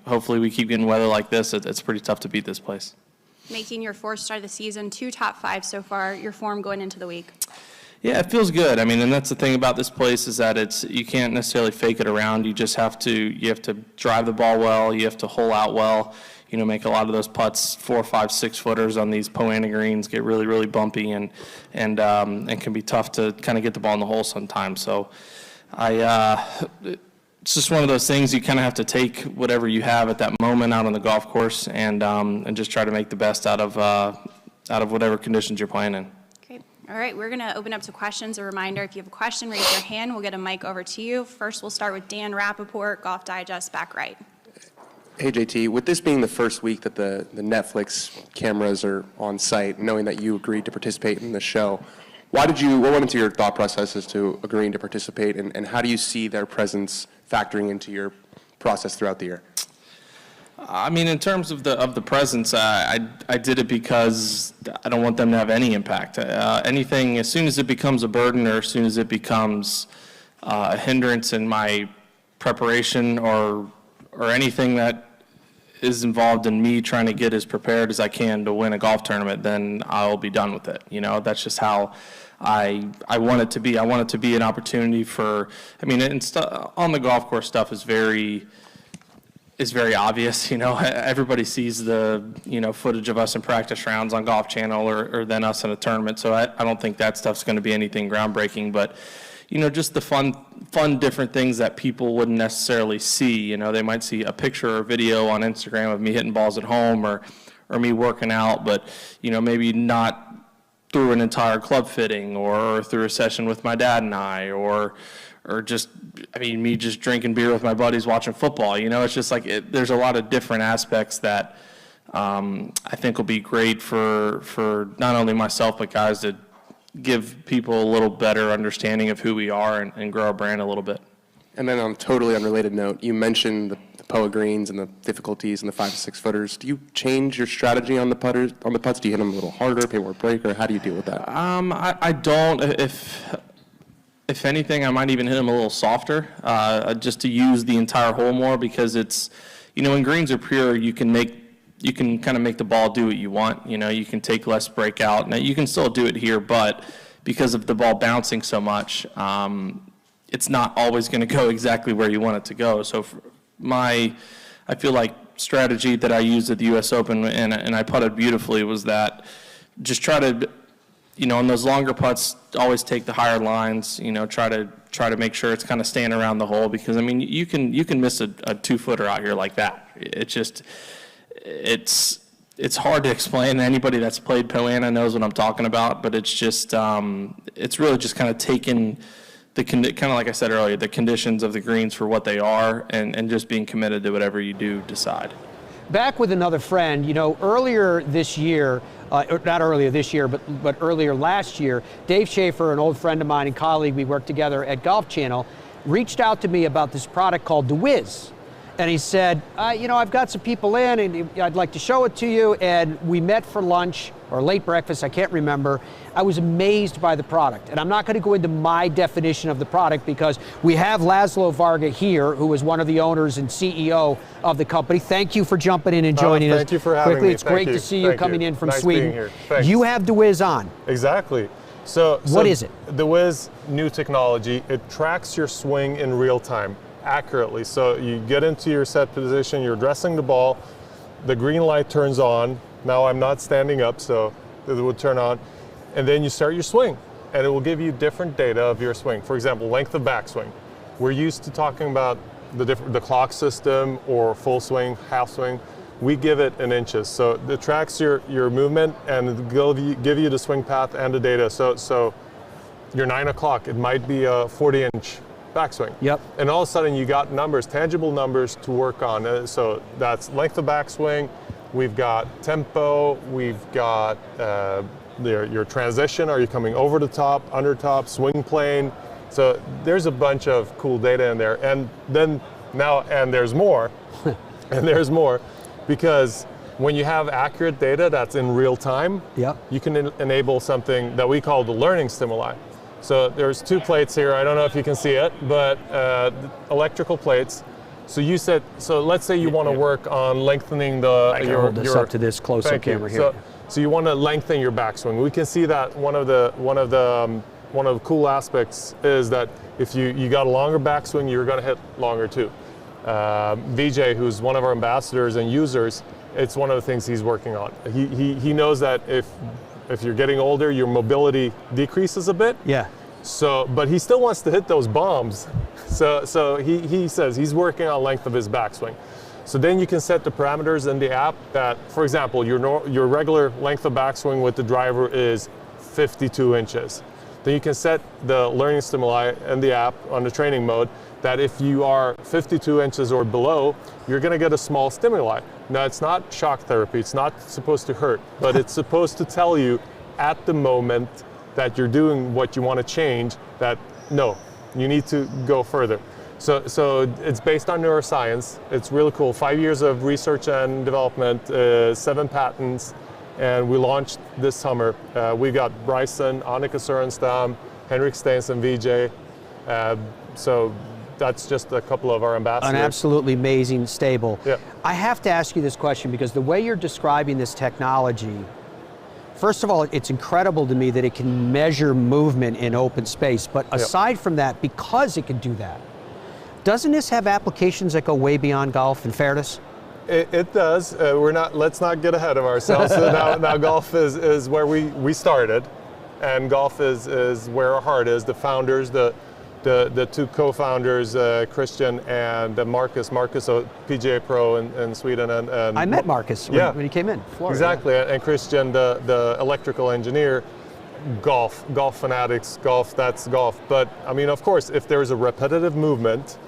hopefully we keep getting weather like this. It's pretty tough to beat this place. Making your 4th start of the season, 2 top 5 so far, your form going into the week. Yeah, it feels good. And that's the thing about this place is that you can't necessarily fake it around. You just have to drive the ball well. You have to hole out well. Make a lot of those putts, 4, 5, 6 footers on these Poana greens get really, really bumpy and can be tough to kind of get the ball in the hole sometimes. So it's just one of those things you kind of have to take whatever you have at that moment out on the golf course and just try to make the best out of whatever conditions you're playing in. All right, we're going to open up to questions. A reminder, if you have a question, raise your hand. We'll get a mic over to you. First, we'll start with Dan Rappaport, Golf Digest, back right. Hey, JT, with this being the first week that the Netflix cameras are on site, knowing that you agreed to participate in the show, what went into your thought process as to agreeing to participate, and how do you see their presence factoring into your process throughout the year? In terms of the presence, I did it because I don't want them to have any impact. Anything, as soon as it becomes a burden or as soon as it becomes a hindrance in my preparation or anything that is involved in me trying to get as prepared as I can to win a golf tournament, then I'll be done with it. That's just how I want it to be. I want it to be an opportunity for, on the golf course stuff is very obvious. Everybody sees the, footage of us in practice rounds on Golf Channel or then us in a tournament. So I don't think that stuff's going to be anything groundbreaking, but, just the fun different things that people wouldn't necessarily see. They might see a picture or video on Instagram of me hitting balls at home or me working out, but, maybe not through an entire club fitting or through a session with my dad and I or just, me just drinking beer with my buddies watching football. It's just there's a lot of different aspects that I think will be great for not only myself, but guys to give people a little better understanding of who we are and grow our brand a little bit. And then on a totally unrelated note, you mentioned the POA greens and the difficulties and the 5 to 6 footers. Do you change your strategy on the putts? Do you hit them a little harder, pay more break, or how do you deal with that? I don't. If anything, I might even hit them a little softer, just to use the entire hole more, because it's, when greens are pure, you can kind of make the ball do what you want. You can take less breakout. Now, you can still do it here, but because of the ball bouncing so much, it's not always going to go exactly where you want it to go. So I feel like strategy that I used at the U.S. Open, and I putted beautifully, was that just try to, on those longer putts, always take the higher lines, try to make sure it's kind of staying around the hole, because, you can miss a 2-footer out here like that. It's it's hard to explain. Anybody that's played Pro-Am knows what I'm talking about, but it's just, it's really just kind of taking kind of like I said earlier, the conditions of the greens for what they are, and just being committed to whatever you do decide. Back with another friend, you know, earlier this year, not earlier this year, but earlier last year, Dave Schaefer, an old friend of mine and colleague, we worked together at Golf Channel, reached out to me about this product called the Wiz. And he said, you know, I've got some people in and I'd like to show it to you. And we met for lunch or late breakfast, I can't remember. I was amazed by the product. And I'm not going to go into my definition of the product because we have Laszlo Varga here, who is one of the owners and CEO of the company. Thank you for jumping in and joining us. Thank you for having quickly. me. It's great to see you coming in from nice Sweden. Being here. Thanks. You have the Wiz on. Exactly. So what is it? The Wiz, new technology. It tracks your swing in real time, accurately. So you get into your set position, you're addressing the ball, the green light turns on. Now I'm not standing up, so it would turn on. And then you start your swing, and it will give you different data of your swing. For example, length of backswing. We're used to talking about the clock system or full swing, half swing. We give it in inches. So it tracks your movement and give you the swing path and the data. So your 9 o'clock, it might be a 40-inch backswing. Yep. And all of a sudden you got numbers, tangible numbers to work on. So that's length of backswing. We've got tempo. We've got your transition. Are you coming over the top, under top, swing plane? So there's a bunch of cool data in there. And then now, and there's more, and there's more, because when you have accurate data that's in real time, you can enable something that we call the learning stimuli. So there's 2 plates here. I don't know if you can see it, but electrical plates. So let's say you want to work on lengthening hold this up to this close-up camera here. So you want to lengthen your backswing. We can see that one of the cool aspects is that if you got a longer backswing, you're going to hit longer too. VJ, who's one of our ambassadors and users, it's one of the things he's working on. He knows that if you're getting older, your mobility decreases a bit. Yeah. So, but he still wants to hit those bombs. So he says he's working on length of his backswing. So then you can set the parameters in the app that, for example, your regular length of backswing with the driver is 52 inches. Then you can set the learning stimuli in the app on the training mode that if you are 52 inches or below, you're going to get a small stimuli. Now, it's not shock therapy. It's not supposed to hurt, but it's supposed to tell you at the moment that you're doing what you want to change that, no, you need to go further. So it's based on neuroscience. It's really cool. 5 years of research and development, 7 patents, and we launched this summer. We got Bryson, Annika Sorenstam, Henrik Stenson, VJ. So that's just a couple of our ambassadors. An absolutely amazing stable. Yeah. I have to ask you this question because the way you're describing this technology, first of all, it's incredible to me that it can measure movement in open space. But aside from that, because it can do that, doesn't this have applications that go way beyond golf, in fairness? It does. Let's not get ahead of ourselves. So now golf is where we started, and golf is where our heart is. The founders, the 2 co-founders, Christian and Marcus. Marcus, a PGA Pro in Sweden. And I met Marcus when he came in. Florida, exactly. And Christian, the electrical engineer. Golf fanatics, that's golf. But I mean, of course, if there's a repetitive movement,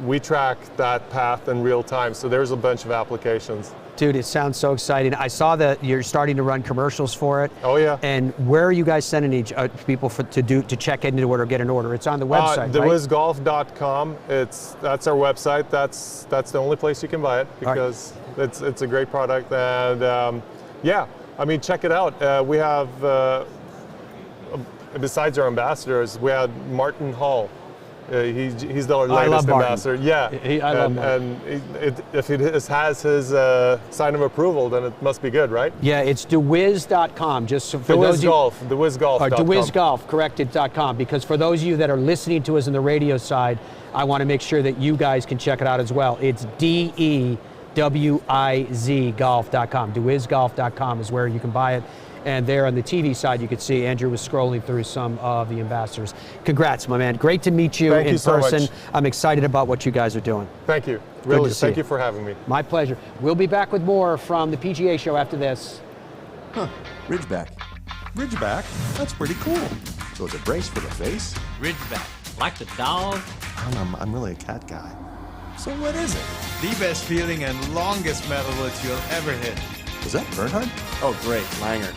we track that path in real time. So there's a bunch of applications. Dude, it sounds so exciting. I saw that you're starting to run commercials for it. Oh yeah. And where are you guys sending people to check into it or get an order? It's on the website, right? TheWizGolf.com. That's our website. That's the only place you can buy it because it's a great product. And yeah, I mean, check it out. We have besides our ambassadors, we had Martin Hall. He's the latest ambassador. Yeah, I love Martin. And if it has his sign of approval, then it must be good, right? Yeah, it's TheWiz.com. Just for those TheWizGolf. TheWizGolf, corrected.com. Because for those of you that are listening to us on the radio side, I want to make sure that you guys can check it out as well. It's DEWIZ golf.com. TheWizGolf.com is where you can buy it. And there on the TV side, you could see Andrew was scrolling through some of the ambassadors. Congrats, my man. Great to meet you in person. I'm excited about what you guys are doing. Thank you. Really, thank you for having me. My pleasure. We'll be back with more from the PGA Show after this. Huh, Ridgeback. Ridgeback? That's pretty cool. So it's a brace for the face? Ridgeback, like the dog. I'm really a cat guy. So what is it? The best feeling and longest metal woods you'll ever hit. Is that Bernhard? Oh, great, Langer.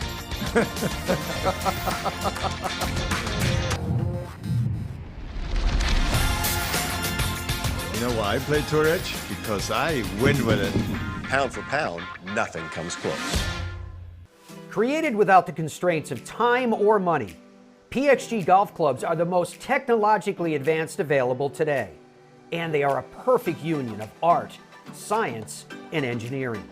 You know why I play Tour Edge? Because I win with it. Pound for pound, nothing comes close. Created without the constraints of time or money, PXG golf clubs are the most technologically advanced available today. And they are a perfect union of art, science, and engineering.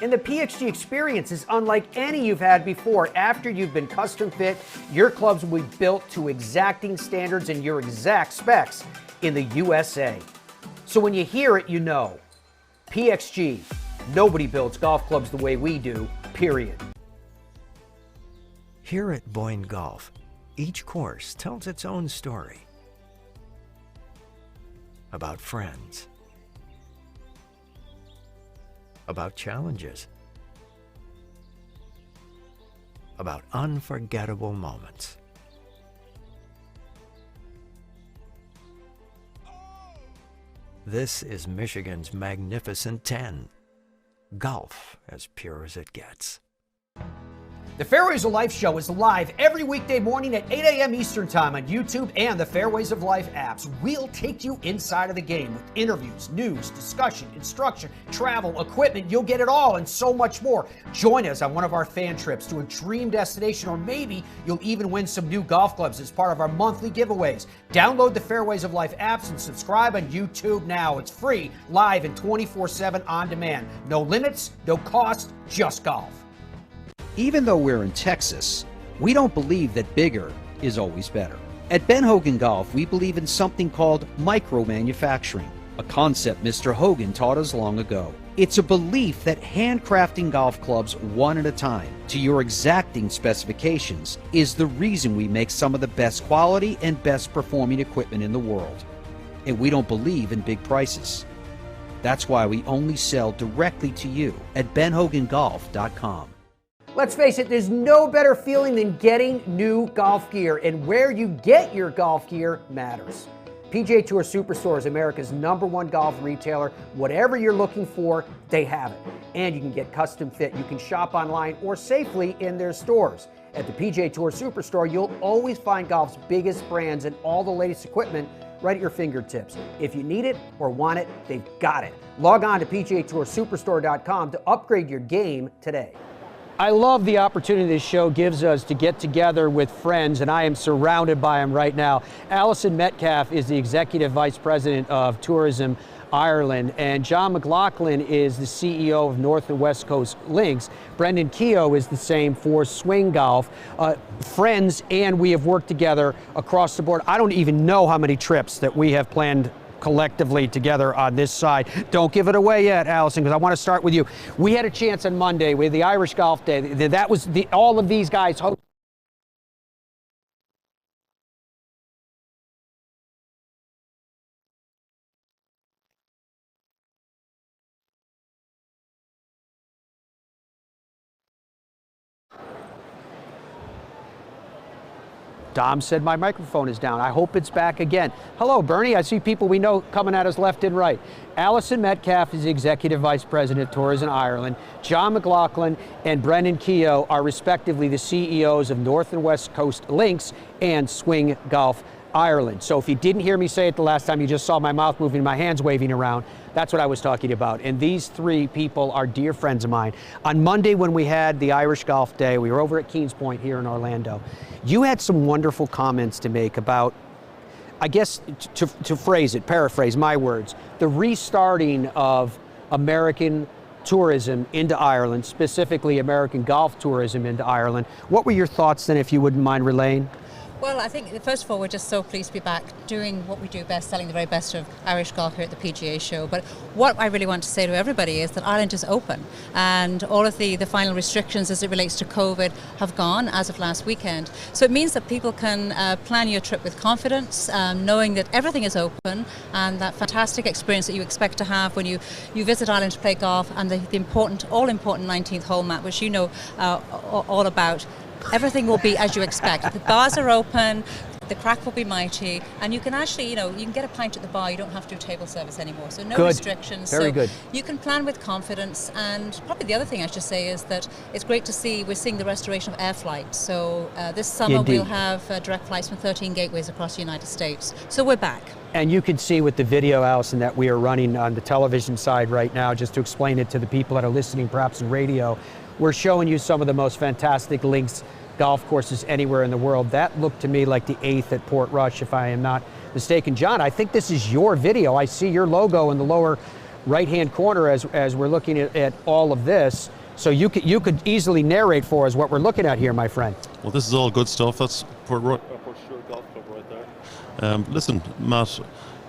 And the PXG experience is unlike any you've had before. After you've been custom fit, your clubs will be built to exacting standards and your exact specs in the USA. So when you hear it, you know. PXG, nobody builds golf clubs the way we do, period. Here at Boyne Golf, each course tells its own story. About friends. About challenges. About unforgettable moments. This is Michigan's Magnificent 10. Golf as pure as it gets. The Fairways of Life show is live every weekday morning at 8 a.m. Eastern Time on YouTube and the Fairways of Life apps. We'll take you inside of the game with interviews, news, discussion, instruction, travel, equipment. You'll get it all and so much more. Join us on one of our fan trips to a dream destination, or maybe you'll even win some new golf clubs as part of our monthly giveaways. Download the Fairways of Life apps and subscribe on YouTube now. It's free, live, and 24/7 on demand. No limits, no cost, just golf. Even though we're in Texas, we don't believe that bigger is always better. At Ben Hogan Golf, we believe in something called micro-manufacturing, a concept Mr. Hogan taught us long ago. It's a belief that handcrafting golf clubs one at a time to your exacting specifications is the reason we make some of the best quality and best performing equipment in the world. And we don't believe in big prices. That's why we only sell directly to you at benhogangolf.com. Let's face it, there's no better feeling than getting new golf gear, and where you get your golf gear matters. PGA Tour Superstore is America's #1 golf retailer. Whatever you're looking for, they have it. And you can get custom fit. You can shop online or safely in their stores. At the PGA Tour Superstore, you'll always find golf's biggest brands and all the latest equipment right at your fingertips. If you need it or want it, they've got it. Log on to PGATourSuperstore.com to upgrade your game today. I love the opportunity this show gives us to get together with friends, and I am surrounded by them right now. Alison Metcalf is the Executive Vice President of Tourism Ireland, and John McLaughlin is the CEO of North and West Coast Links. Brendan Keogh is the same for Swing Golf. Friends, and we have worked together across the board. I don't even know how many trips that we have planned collectively together on this side. Don't give it away yet, Allison, because I want to start with you. We had a chance on Monday with the Irish Golf Day. That was all of these guys hosted. Dom said my microphone is down. I hope it's back again. Hello, Bernie. I see people we know coming at us left and right. Alison Metcalf is the Executive Vice President of Tourism Ireland. John McLaughlin and Brendan Keogh are respectively the CEOs of North and West Coast Links and Swing Golf Ireland. So if you didn't hear me say it the last time, you just saw my mouth moving, my hands waving around. That's what I was talking about. And these three people are dear friends of mine. On Monday, when we had the Irish Golf Day, we were over at Kings Point here in Orlando. You had some wonderful comments to make about, I guess, to phrase it, paraphrase my words, the restarting of American tourism into Ireland, specifically American golf tourism into Ireland. What were your thoughts then, if you wouldn't mind relaying? Well, I think, first of all, we're just so pleased to be back doing what we do best, selling the very best of Irish golf here at the PGA Show. But what I really want to say to everybody is that Ireland is open, and all of the final restrictions as it relates to COVID have gone as of last weekend. So it means that people can plan your trip with confidence, knowing that everything is open, and that fantastic experience that you expect to have when you visit Ireland to play golf, and the important, all-important 19th hole, Matt, which you know all about. Everything will be as you expect. The bars are open, the crack will be mighty, and you can actually, you can get a pint at the bar. You don't have to do table service anymore, so no restrictions. Very good. You can plan with confidence, and probably the other thing I should say is that it's great to see we're seeing the restoration of air flight. So this summer we'll have direct flights from 13 gateways across the United States. So we're back. And you can see with the video, Allison, that we are running on the television side right now, just to explain it to the people that are listening, perhaps in radio, we're showing you some of the most fantastic links golf courses anywhere in the world. That looked to me like the 8th at Portrush, if I am not mistaken. John, I think this is your video. I see your logo in the lower right-hand corner as we're looking at all of this. So you could easily narrate for us what we're looking at here, my friend. Well, this is all good stuff. That's Portrush Golf Club right there. Listen, Matt,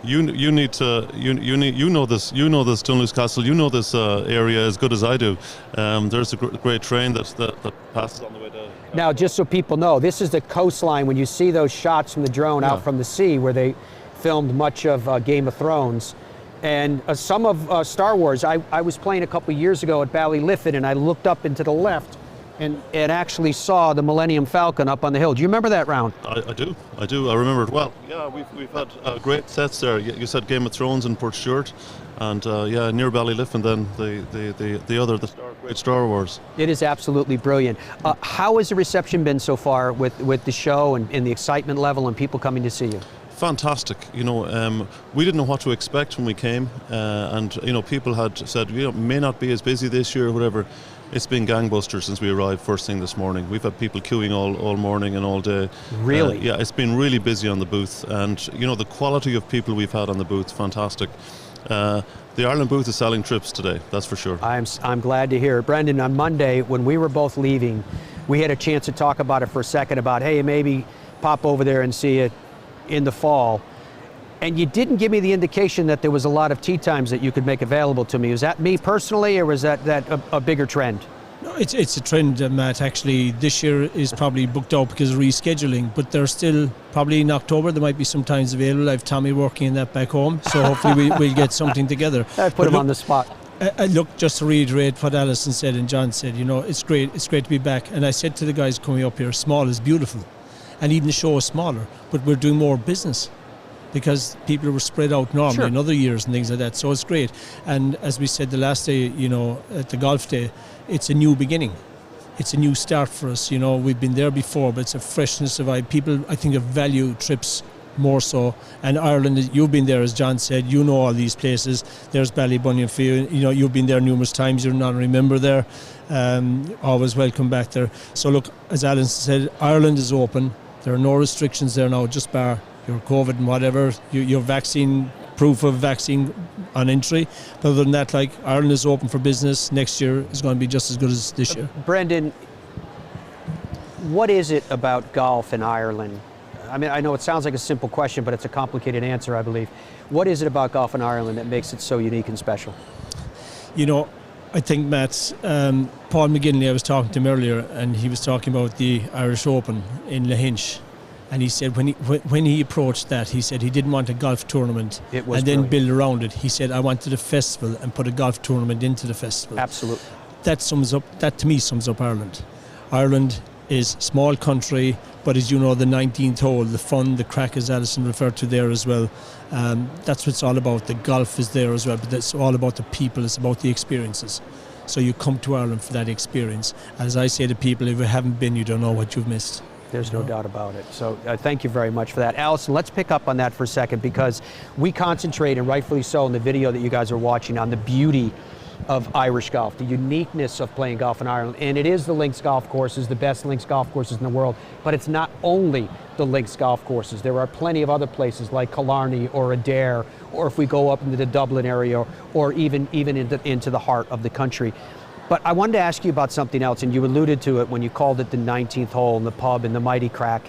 you need to you know this Dunluce Castle, you know this area as good as I do. There's a great train that passes on the way down. Now, just so people know, this is the coastline. When you see those shots from the drone out from the sea, where they filmed much of Game of Thrones and some of Star Wars. I was playing a couple years ago at Ballyliffin, and I looked up into the left and actually saw the Millennium Falcon up on the hill. Do you remember that round? I do. I remember it well. Yeah, we've had great sets there. You said Game of Thrones in Port Stewart, and near Ballyliffin, then the great Star Wars. It is absolutely brilliant. How has the reception been so far with the show and the excitement level and people coming to see you? Fantastic. We didn't know what to expect when we came, and people had said may not be as busy this year or whatever. It's been gangbusters since we arrived first thing this morning. We've had people queuing all morning and all day. Really? Yeah, it's been really busy on the booth, and the quality of people we've had on the booth, fantastic. The Ireland booth is selling trips today, that's for sure. I'm glad to hear it. Brendan, on Monday, when we were both leaving, we had a chance to talk about it for a second about, hey, maybe pop over there and see it in the fall. And you didn't give me the indication that there was a lot of tee times that you could make available to me. Was that me personally, or was that a bigger trend? No, it's a trend, Matt. Actually, this year is probably booked out because of rescheduling, but there's still, probably in October, there might be some times available. I have Tommy working in that back home, so hopefully we'll get something together. I put him on the spot. Look, just to reiterate what Alison said and John said, it's great to be back. And I said to the guys coming up here, small is beautiful. And even the show is smaller, but we're doing more business, because people were spread out normally in other years and things like that. So it's great. And as we said the last day, at the golf day, it's a new beginning. It's a new start for us. We've been there before, but it's a freshness of vibe. People, I think, value trips more so. And Ireland, you've been there, as John said, you know all these places. There's Ballybunion for you. You've been there numerous times. You're not a remember there. Always welcome back there. So look, as Alan said, Ireland is open. There are no restrictions there now, just bar your COVID and whatever, your vaccine, proof of vaccine on entry. But other than that, Ireland is open for business. Next year is going to be just as good as this year. Brendan, what is it about golf in Ireland? I mean, I know it sounds like a simple question, but it's a complicated answer, I believe. What is it about golf in Ireland that makes it so unique and special? I think, Matt, Paul McGinley, I was talking to him earlier, and he was talking about the Irish Open in Lahinch. And he said when he approached that, he said he didn't want a golf tournament and then build around it. He said, I wanted a festival and put a golf tournament into the festival. Absolutely. That to me sums up Ireland. Ireland is small country, but as you know, the 19th hole, the fun, the crack, as Alison referred to there as well, that's what it's all about. The golf is there as well, but it's all about the people, it's about the experiences. So you come to Ireland for that experience. As I say to people, if you haven't been, you don't know what you've missed. There's no doubt about it. So thank you very much for that. Allison, let's pick up on that for a second, because we concentrate, and rightfully so, in the video that you guys are watching, on the beauty of Irish golf, the uniqueness of playing golf in Ireland. And it is the links golf courses, the best links golf courses in the world, but it's not only the links golf courses. There are plenty of other places like Killarney or Adair, or if we go up into the Dublin area, or even into the heart of the country. But I wanted to ask you about something else, and you alluded to it when you called it the 19th hole in the pub in the mighty crack.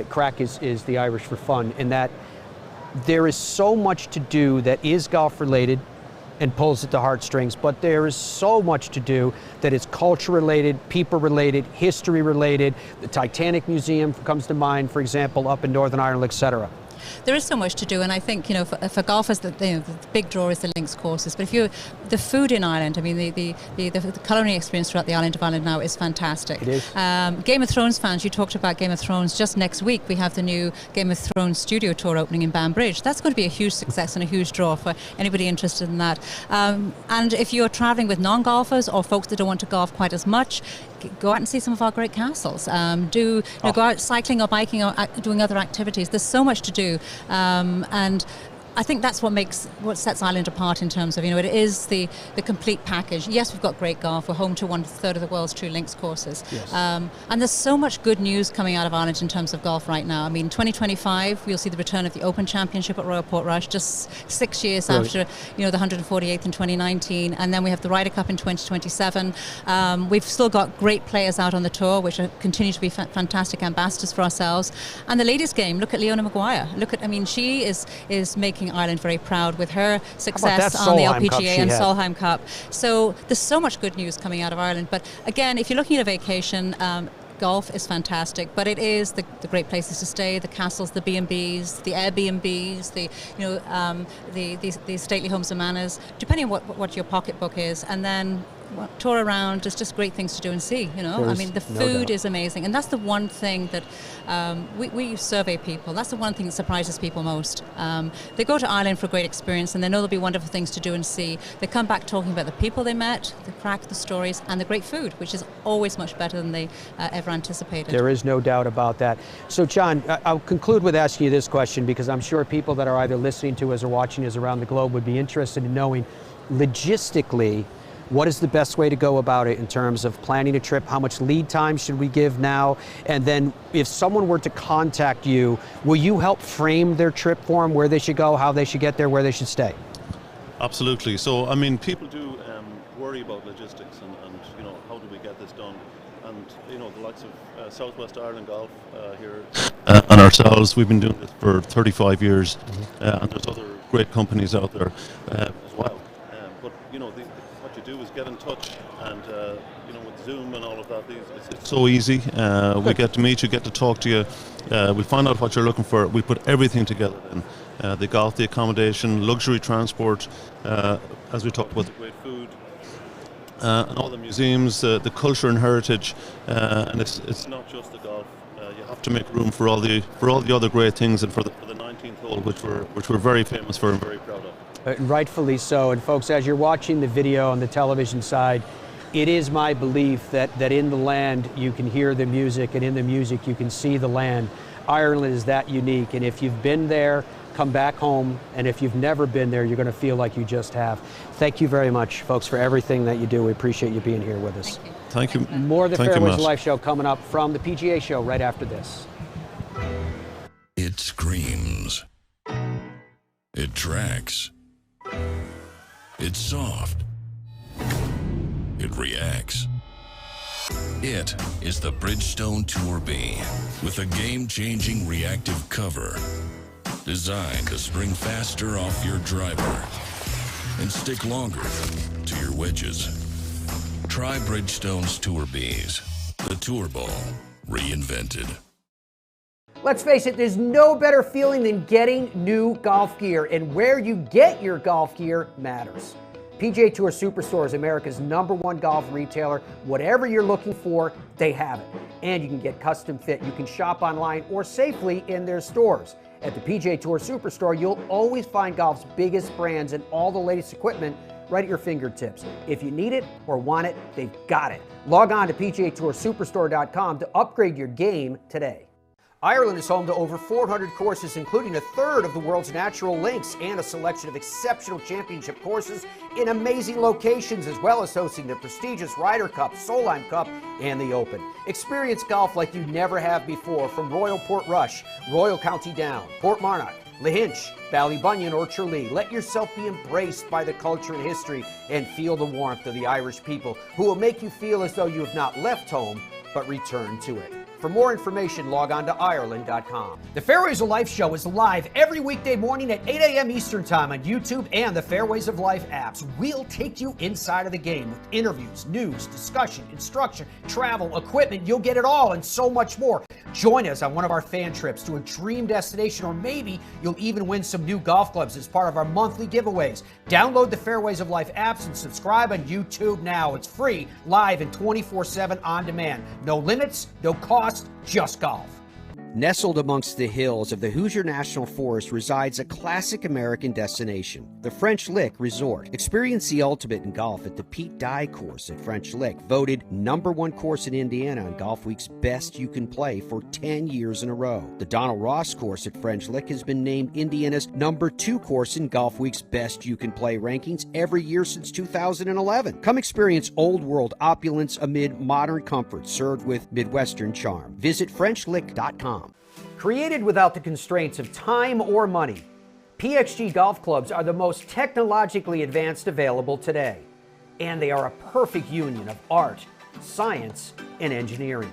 Crack is the Irish for fun, in that there is so much to do that is golf related and pulls at the heartstrings, but there is so much to do that is culture related, people related, history related. The Titanic Museum comes to mind, for example, up in Northern Ireland, etc. There is so much to do, and I think, you know, for golfers, the big draw is the links courses. But the food in Ireland, I mean, the culinary experience throughout the island of Ireland now is fantastic. It is. Game of Thrones fans, you talked about Game of Thrones. Just next week, we have the new Game of Thrones studio tour opening in Banbridge. That's going to be a huge success and a huge draw for anybody interested in that. And if you're travelling with non-golfers or folks that don't want to golf quite as much, go out and see some of our great castles. Go out cycling or biking or doing other activities. There's so much to do, and I think that's what sets Ireland apart in terms of, you know, it is the complete package. Yes, we've got great golf. We're home to 1/3 of the world's true links courses. Yes. And there's so much good news coming out of Ireland in terms of golf right now. I mean, 2025, we'll see the return of the Open Championship at Royal Portrush, just 6 years after, you know, the 148th in 2019. And then we have the Ryder Cup in 2027. We've still got great players out on the tour, which continue to be fantastic ambassadors for ourselves. And the ladies' game, look at Leona Maguire. She is making Ireland very proud with her success on the LPGA and Solheim Cup. So there's so much good news coming out of Ireland. But again, if you're looking at a vacation, golf is fantastic, but it is the great places to stay, the castles, the B&Bs, the Airbnbs, the stately homes and manors, depending on what your pocketbook is, and then tour around. There's just great things to do and see, you know. I mean, the food is amazing, and that's the one thing that we survey people. That's the one thing that surprises people most. They go to Ireland for a great experience, and they know there'll be wonderful things to do and see. They come back talking about the people they met, the crack, the stories, and the great food, which is always much better than they ever anticipated. There is no doubt about that. So, John, I'll conclude with asking you this question, because I'm sure people that are either listening to us or watching us around the globe would be interested in knowing, logistically, what is the best way to go about it in terms of planning a trip? How much lead time should we give now? And then if someone were to contact you, will you help frame their trip for them, where they should go, how they should get there, where they should stay? Absolutely. So, I mean, people do worry about logistics and, you know, how do we get this done? And, you know, the likes of Southwest Ireland Golf here and ourselves, we've been doing this for 35 years, and there's other great companies out there as well. But, you know, what you do is get in touch, and you know, with Zoom and all of that, it's so easy. We get to meet you, get to talk to you. We find out what you're looking for. We put everything together then. The golf, the accommodation, luxury transport, as we talked about, the great food, and all the museums, the culture and heritage. And it's not just the golf. You have to make room for all the other great things, and for the 19th hole, which we're very famous for and very proud of. Rightfully so. And folks, as you're watching the video on the television side, it is my belief that in the land you can hear the music, and in the music you can see the land. Ireland is that unique, and if you've been there, come back home, and if you've never been there, you're going to feel like you just have. Thank you very much, folks, for everything that you do. We appreciate you being here with us. Thank you. More of the Fairways of Life show coming up from the PGA Show right after this. It screams. It tracks. It's soft. It reacts. It is the Bridgestone Tour B with a game-changing reactive cover designed to spring faster off your driver and stick longer to your wedges. Try Bridgestone's Tour Bs, the Tour Ball reinvented. Let's face it, there's no better feeling than getting new golf gear, and where you get your golf gear matters. PGA Tour Superstore is America's #1 golf retailer. Whatever you're looking for, they have it. And you can get custom fit. You can shop online or safely in their stores. At the PGA Tour Superstore, you'll always find golf's biggest brands and all the latest equipment right at your fingertips. If you need it or want it, they've got it. Log on to PGATourSuperstore.com to upgrade your game today. Ireland is home to over 400 courses, including 1/3 of the world's natural links and a selection of exceptional championship courses in amazing locations, as well as hosting the prestigious Ryder Cup, Solheim Cup, and the Open. Experience golf like you never have before from Royal Portrush, Royal County Down, Portmarnock, Lahinch, Ballybunion, or Tralee. Let yourself be embraced by the culture and history and feel the warmth of the Irish people, who will make you feel as though you have not left home, but returned to it. For more information, log on to Ireland.com. The Fairways of Life show is live every weekday morning at 8 a.m. Eastern Time on YouTube and the Fairways of Life apps. We'll take you inside of the game with interviews, news, discussion, instruction, travel, equipment. You'll get it all and so much more. Join us on one of our fan trips to a dream destination, or maybe you'll even win some new golf clubs as part of our monthly giveaways. Download the Fairways of Life apps and subscribe on YouTube now. It's free, live, and 24/7 on demand. No limits, no cost, just golf. Nestled amongst the hills of the Hoosier National Forest resides a classic American destination, the French Lick Resort. Experience the ultimate in golf at the Pete Dye course at French Lick, voted #1 course in Indiana on Golf Week's Best You Can Play for 10 years in a row. The Donald Ross course at French Lick has been named Indiana's #2 course in Golf Week's Best You Can Play rankings every year since 2011. Come experience old world opulence amid modern comfort, served with Midwestern charm. Visit FrenchLick.com. Created without the constraints of time or money, PXG golf clubs are the most technologically advanced available today. And they are a perfect union of art, science, and engineering.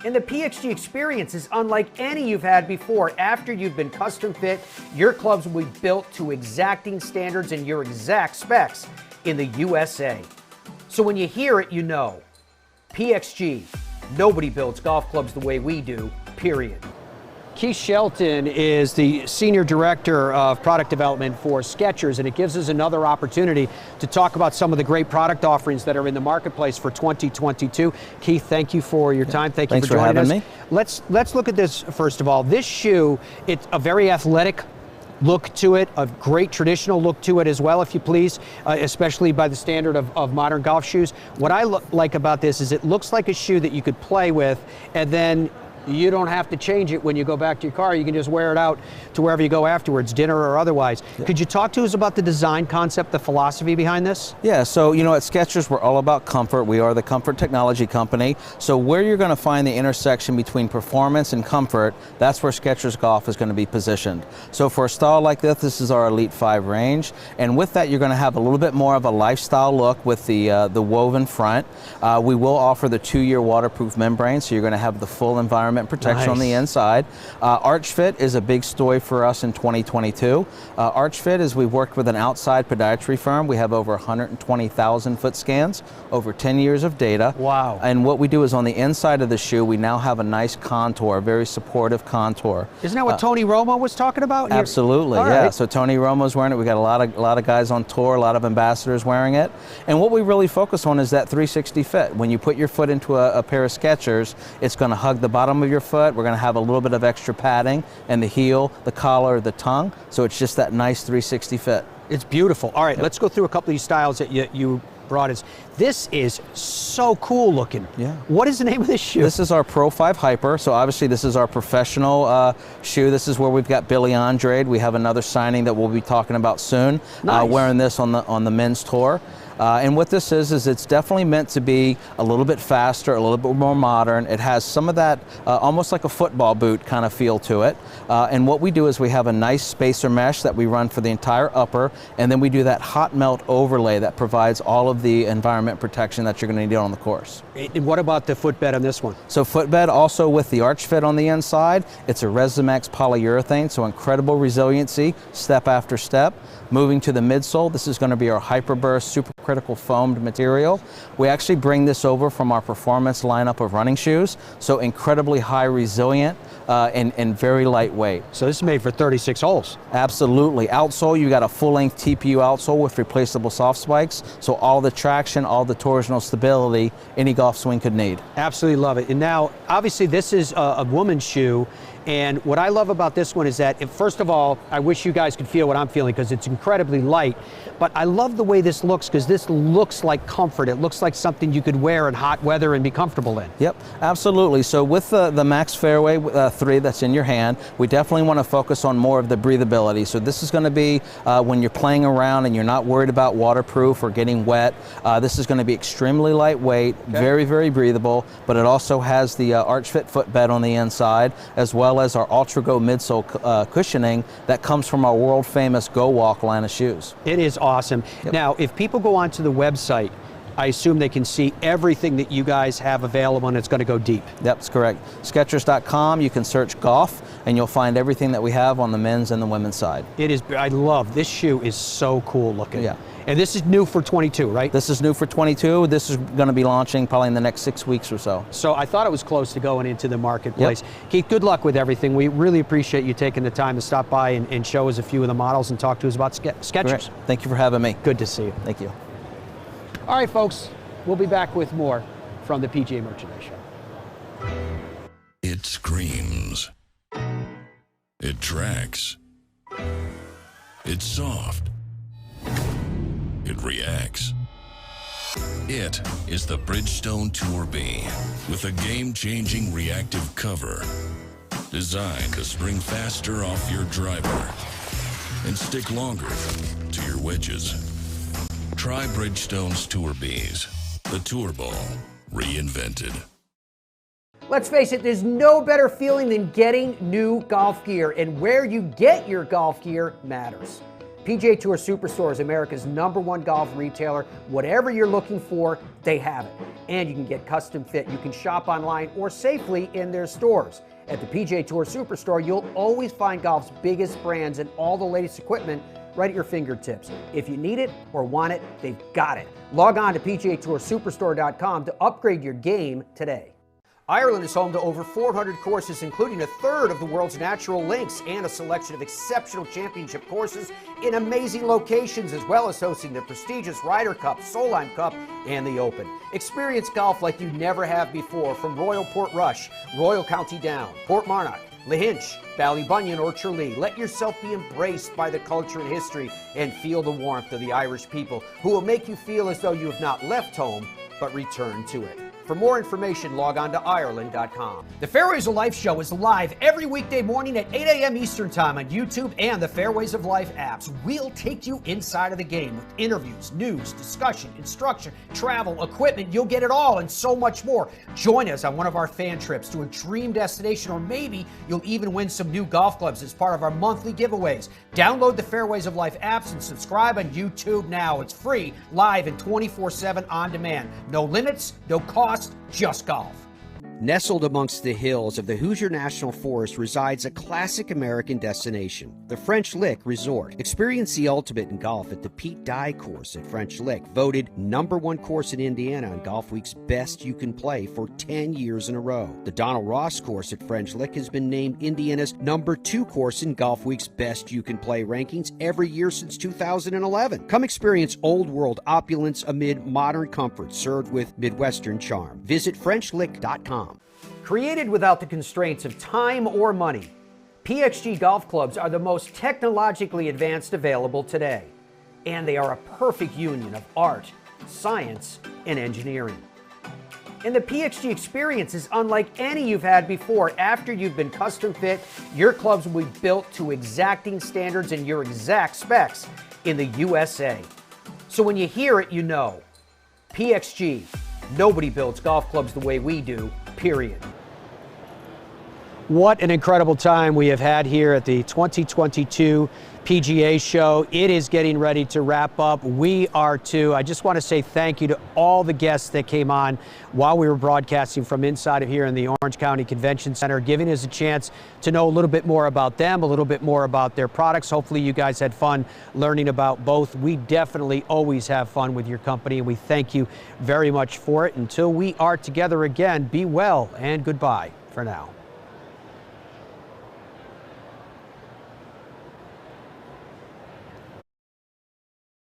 And the PXG experience is unlike any you've had before. After you've been custom fit, your clubs will be built to exacting standards and your exact specs in the USA. So when you hear it, you know. PXG, nobody builds golf clubs the way we do, period. Keith Shelton is the Senior Director of Product Development for Skechers, and it gives us another opportunity to talk about some of the great product offerings that are in the marketplace for 2022. Keith, thank you for your time. Thank you for joining us. Let's look at this first of all. This shoe, it's a very athletic look to it, a great traditional look to it as well, if you please, especially by the standard of modern golf shoes. What I like about this is it looks like a shoe that you could play with, and then you don't have to change it when you go back to your car. You can just wear it out to wherever you go afterwards, dinner or otherwise. Yeah. Could you talk to us about the design concept, the philosophy behind this? Yeah, so at Skechers, we're all about comfort. We are the comfort technology company. So where you're going to find the intersection between performance and comfort, that's where Skechers Golf is going to be positioned. So for a style like this is our Elite 5 range. And with that, you're going to have a little bit more of a lifestyle look with the woven front. We will offer the 2-year waterproof membrane, so you're going to have the full environment protection on the inside. Arch Fit is a big story for us in 2022. Arch Fit is we've worked with an outside podiatry firm. We have over 120,000 foot scans, over 10 years of data. Wow. And what we do is on the inside of the shoe, we now have a nice contour, a very supportive contour. Isn't that what Tony Romo was talking about? Absolutely, yeah. Right. So Tony Romo's wearing it. We got a lot of guys on tour, a lot of ambassadors wearing it. And what we really focus on is that 360 fit. When you put your foot into a pair of Skechers, it's going to hug the bottom of your foot. We're going to have a little bit of extra padding in the heel, the collar, the tongue. So it's just that nice 360 fit. It's beautiful. All right, let's go through a couple of these styles that you brought us. This is so cool looking. Yeah. What is the name of this shoe? This is our Pro 5 Hyper. So obviously this is our professional shoe. This is where we've got Billy Andrade. We have another signing that we'll be talking about soon. Nice. Wearing this on the men's tour. And what this is it's definitely meant to be a little bit faster, a little bit more modern. It has some of that almost like a football boot kind of feel to it. And what we do is we have a nice spacer mesh that we run for the entire upper, and then we do that hot melt overlay that provides all of the environment protection that you're going to need on the course. And what about the footbed on this one? So footbed also with the arch fit on the inside. It's a Resimex polyurethane, so incredible resiliency, step after step. Moving to the midsole, this is going to be our Hyperburst supercritical foamed material. We actually bring this over from our performance lineup of running shoes, so incredibly high resilient and very lightweight. So this is made for 36 holes. Absolutely. Outsole, you got a full-length TPU outsole with replaceable soft spikes, so all the traction, all the torsional stability any golf swing could need. Absolutely love it. And now, obviously, this is a woman's shoe. And what I love about this one is that, first of all, I wish you guys could feel what I'm feeling because it's incredibly light. But I love the way this looks because this looks like comfort. It looks like something you could wear in hot weather and be comfortable in. Yep, absolutely. So with the Max Fairway 3 that's in your hand, we definitely want to focus on more of the breathability. So this is going to be when you're playing around and you're not worried about waterproof or getting wet. This is going to be extremely lightweight, very, very breathable, but it also has the arch fit footbed on the inside, as well well as our Ultra Go midsole cushioning that comes from our world famous Go Walk line of shoes. It is awesome. Now, if people go onto the website, I assume they can see everything that you guys have available, and it's going to go deep. That's correct. Skechers.com, you can search golf, and you'll find everything that we have on the men's and the women's side. It is, I love, this shoe is so cool looking. Yeah. And this is new for 22, right? This is new for 22. This is going to be launching probably in the next 6 weeks or so. So I thought it was close to going into the marketplace. Keith, good luck with everything. We really appreciate you taking the time to stop by and show us a few of the models and talk to us about Skechers. Correct. Thank you for having me. Good to see you. Thank you. All right, folks, we'll be back with more from the PGA Merchandise Show. It screams. It tracks. It's soft. It reacts. It is the Bridgestone Tour B with a game-changing reactive cover designed to spring faster off your driver and stick longer to your wedges. Try Bridgestone's Tour Bs, the Tour Ball reinvented. Let's face it, there's no better feeling than getting new golf gear, and where you get your golf gear matters. PGA Tour Superstore is America's #1 golf retailer. Whatever you're looking for, they have it. And you can get custom fit. You can shop online or safely in their stores. At the PGA Tour Superstore, you'll always find golf's biggest brands and all the latest equipment right at your fingertips. If you need it or want it, they've got it. Log on to PGATourSuperstore.com to upgrade your game today. Ireland is home to over 400 courses, including a third of the world's natural links and a selection of exceptional championship courses in amazing locations, as well as hosting the prestigious Ryder Cup, Solheim Cup, and the Open. Experience golf like you never have before from Royal Portrush, Royal County Down, Portmarnock, Lahinch, Ballybunion, or Tralee. Let yourself be embraced by the culture and history and feel the warmth of the Irish people, who will make you feel as though you have not left home, but returned to it. For more information, log on to Ireland.com. The Fairways of Life show is live every weekday morning at 8 a.m. Eastern Time on YouTube and the Fairways of Life apps. We'll take you inside of the game with interviews, news, discussion, instruction, travel, equipment. You'll get it all and so much more. Join us on one of our fan trips to a dream destination, or maybe you'll even win some new golf clubs as part of our monthly giveaways. Download the Fairways of Life apps and subscribe on YouTube now. It's free, live, and 24/7 on demand. No limits, no cost, just golf. Nestled amongst the hills of the Hoosier National Forest resides a classic American destination, the French Lick Resort. Experience the ultimate in golf at the Pete Dye course at French Lick, voted #1 course in Indiana on Golfweek's Best You Can Play for 10 years in a row. The Donald Ross course at French Lick has been named Indiana's #2 course in Golfweek's Best You Can Play rankings every year since 2011. Come experience old world opulence amid modern comfort, served with Midwestern charm. Visit FrenchLick.com. Created without the constraints of time or money, PXG golf clubs are the most technologically advanced available today. And they are a perfect union of art, science, and engineering. And the PXG experience is unlike any you've had before. After you've been custom fit, your clubs will be built to exacting standards and your exact specs in the USA. So when you hear it, you know. PXG, nobody builds golf clubs the way we do, period. What an incredible time we have had here at the 2022 PGA Show. It is getting ready to wrap up. We are too. I just want to say thank you to all the guests that came on while we were broadcasting from inside of here in the Orange County Convention Center, giving us a chance to know a little bit more about them, a little bit more about their products. Hopefully you guys had fun learning about both. We definitely always have fun with your company, and we thank you very much for it. Until we are together again, be well and goodbye for now.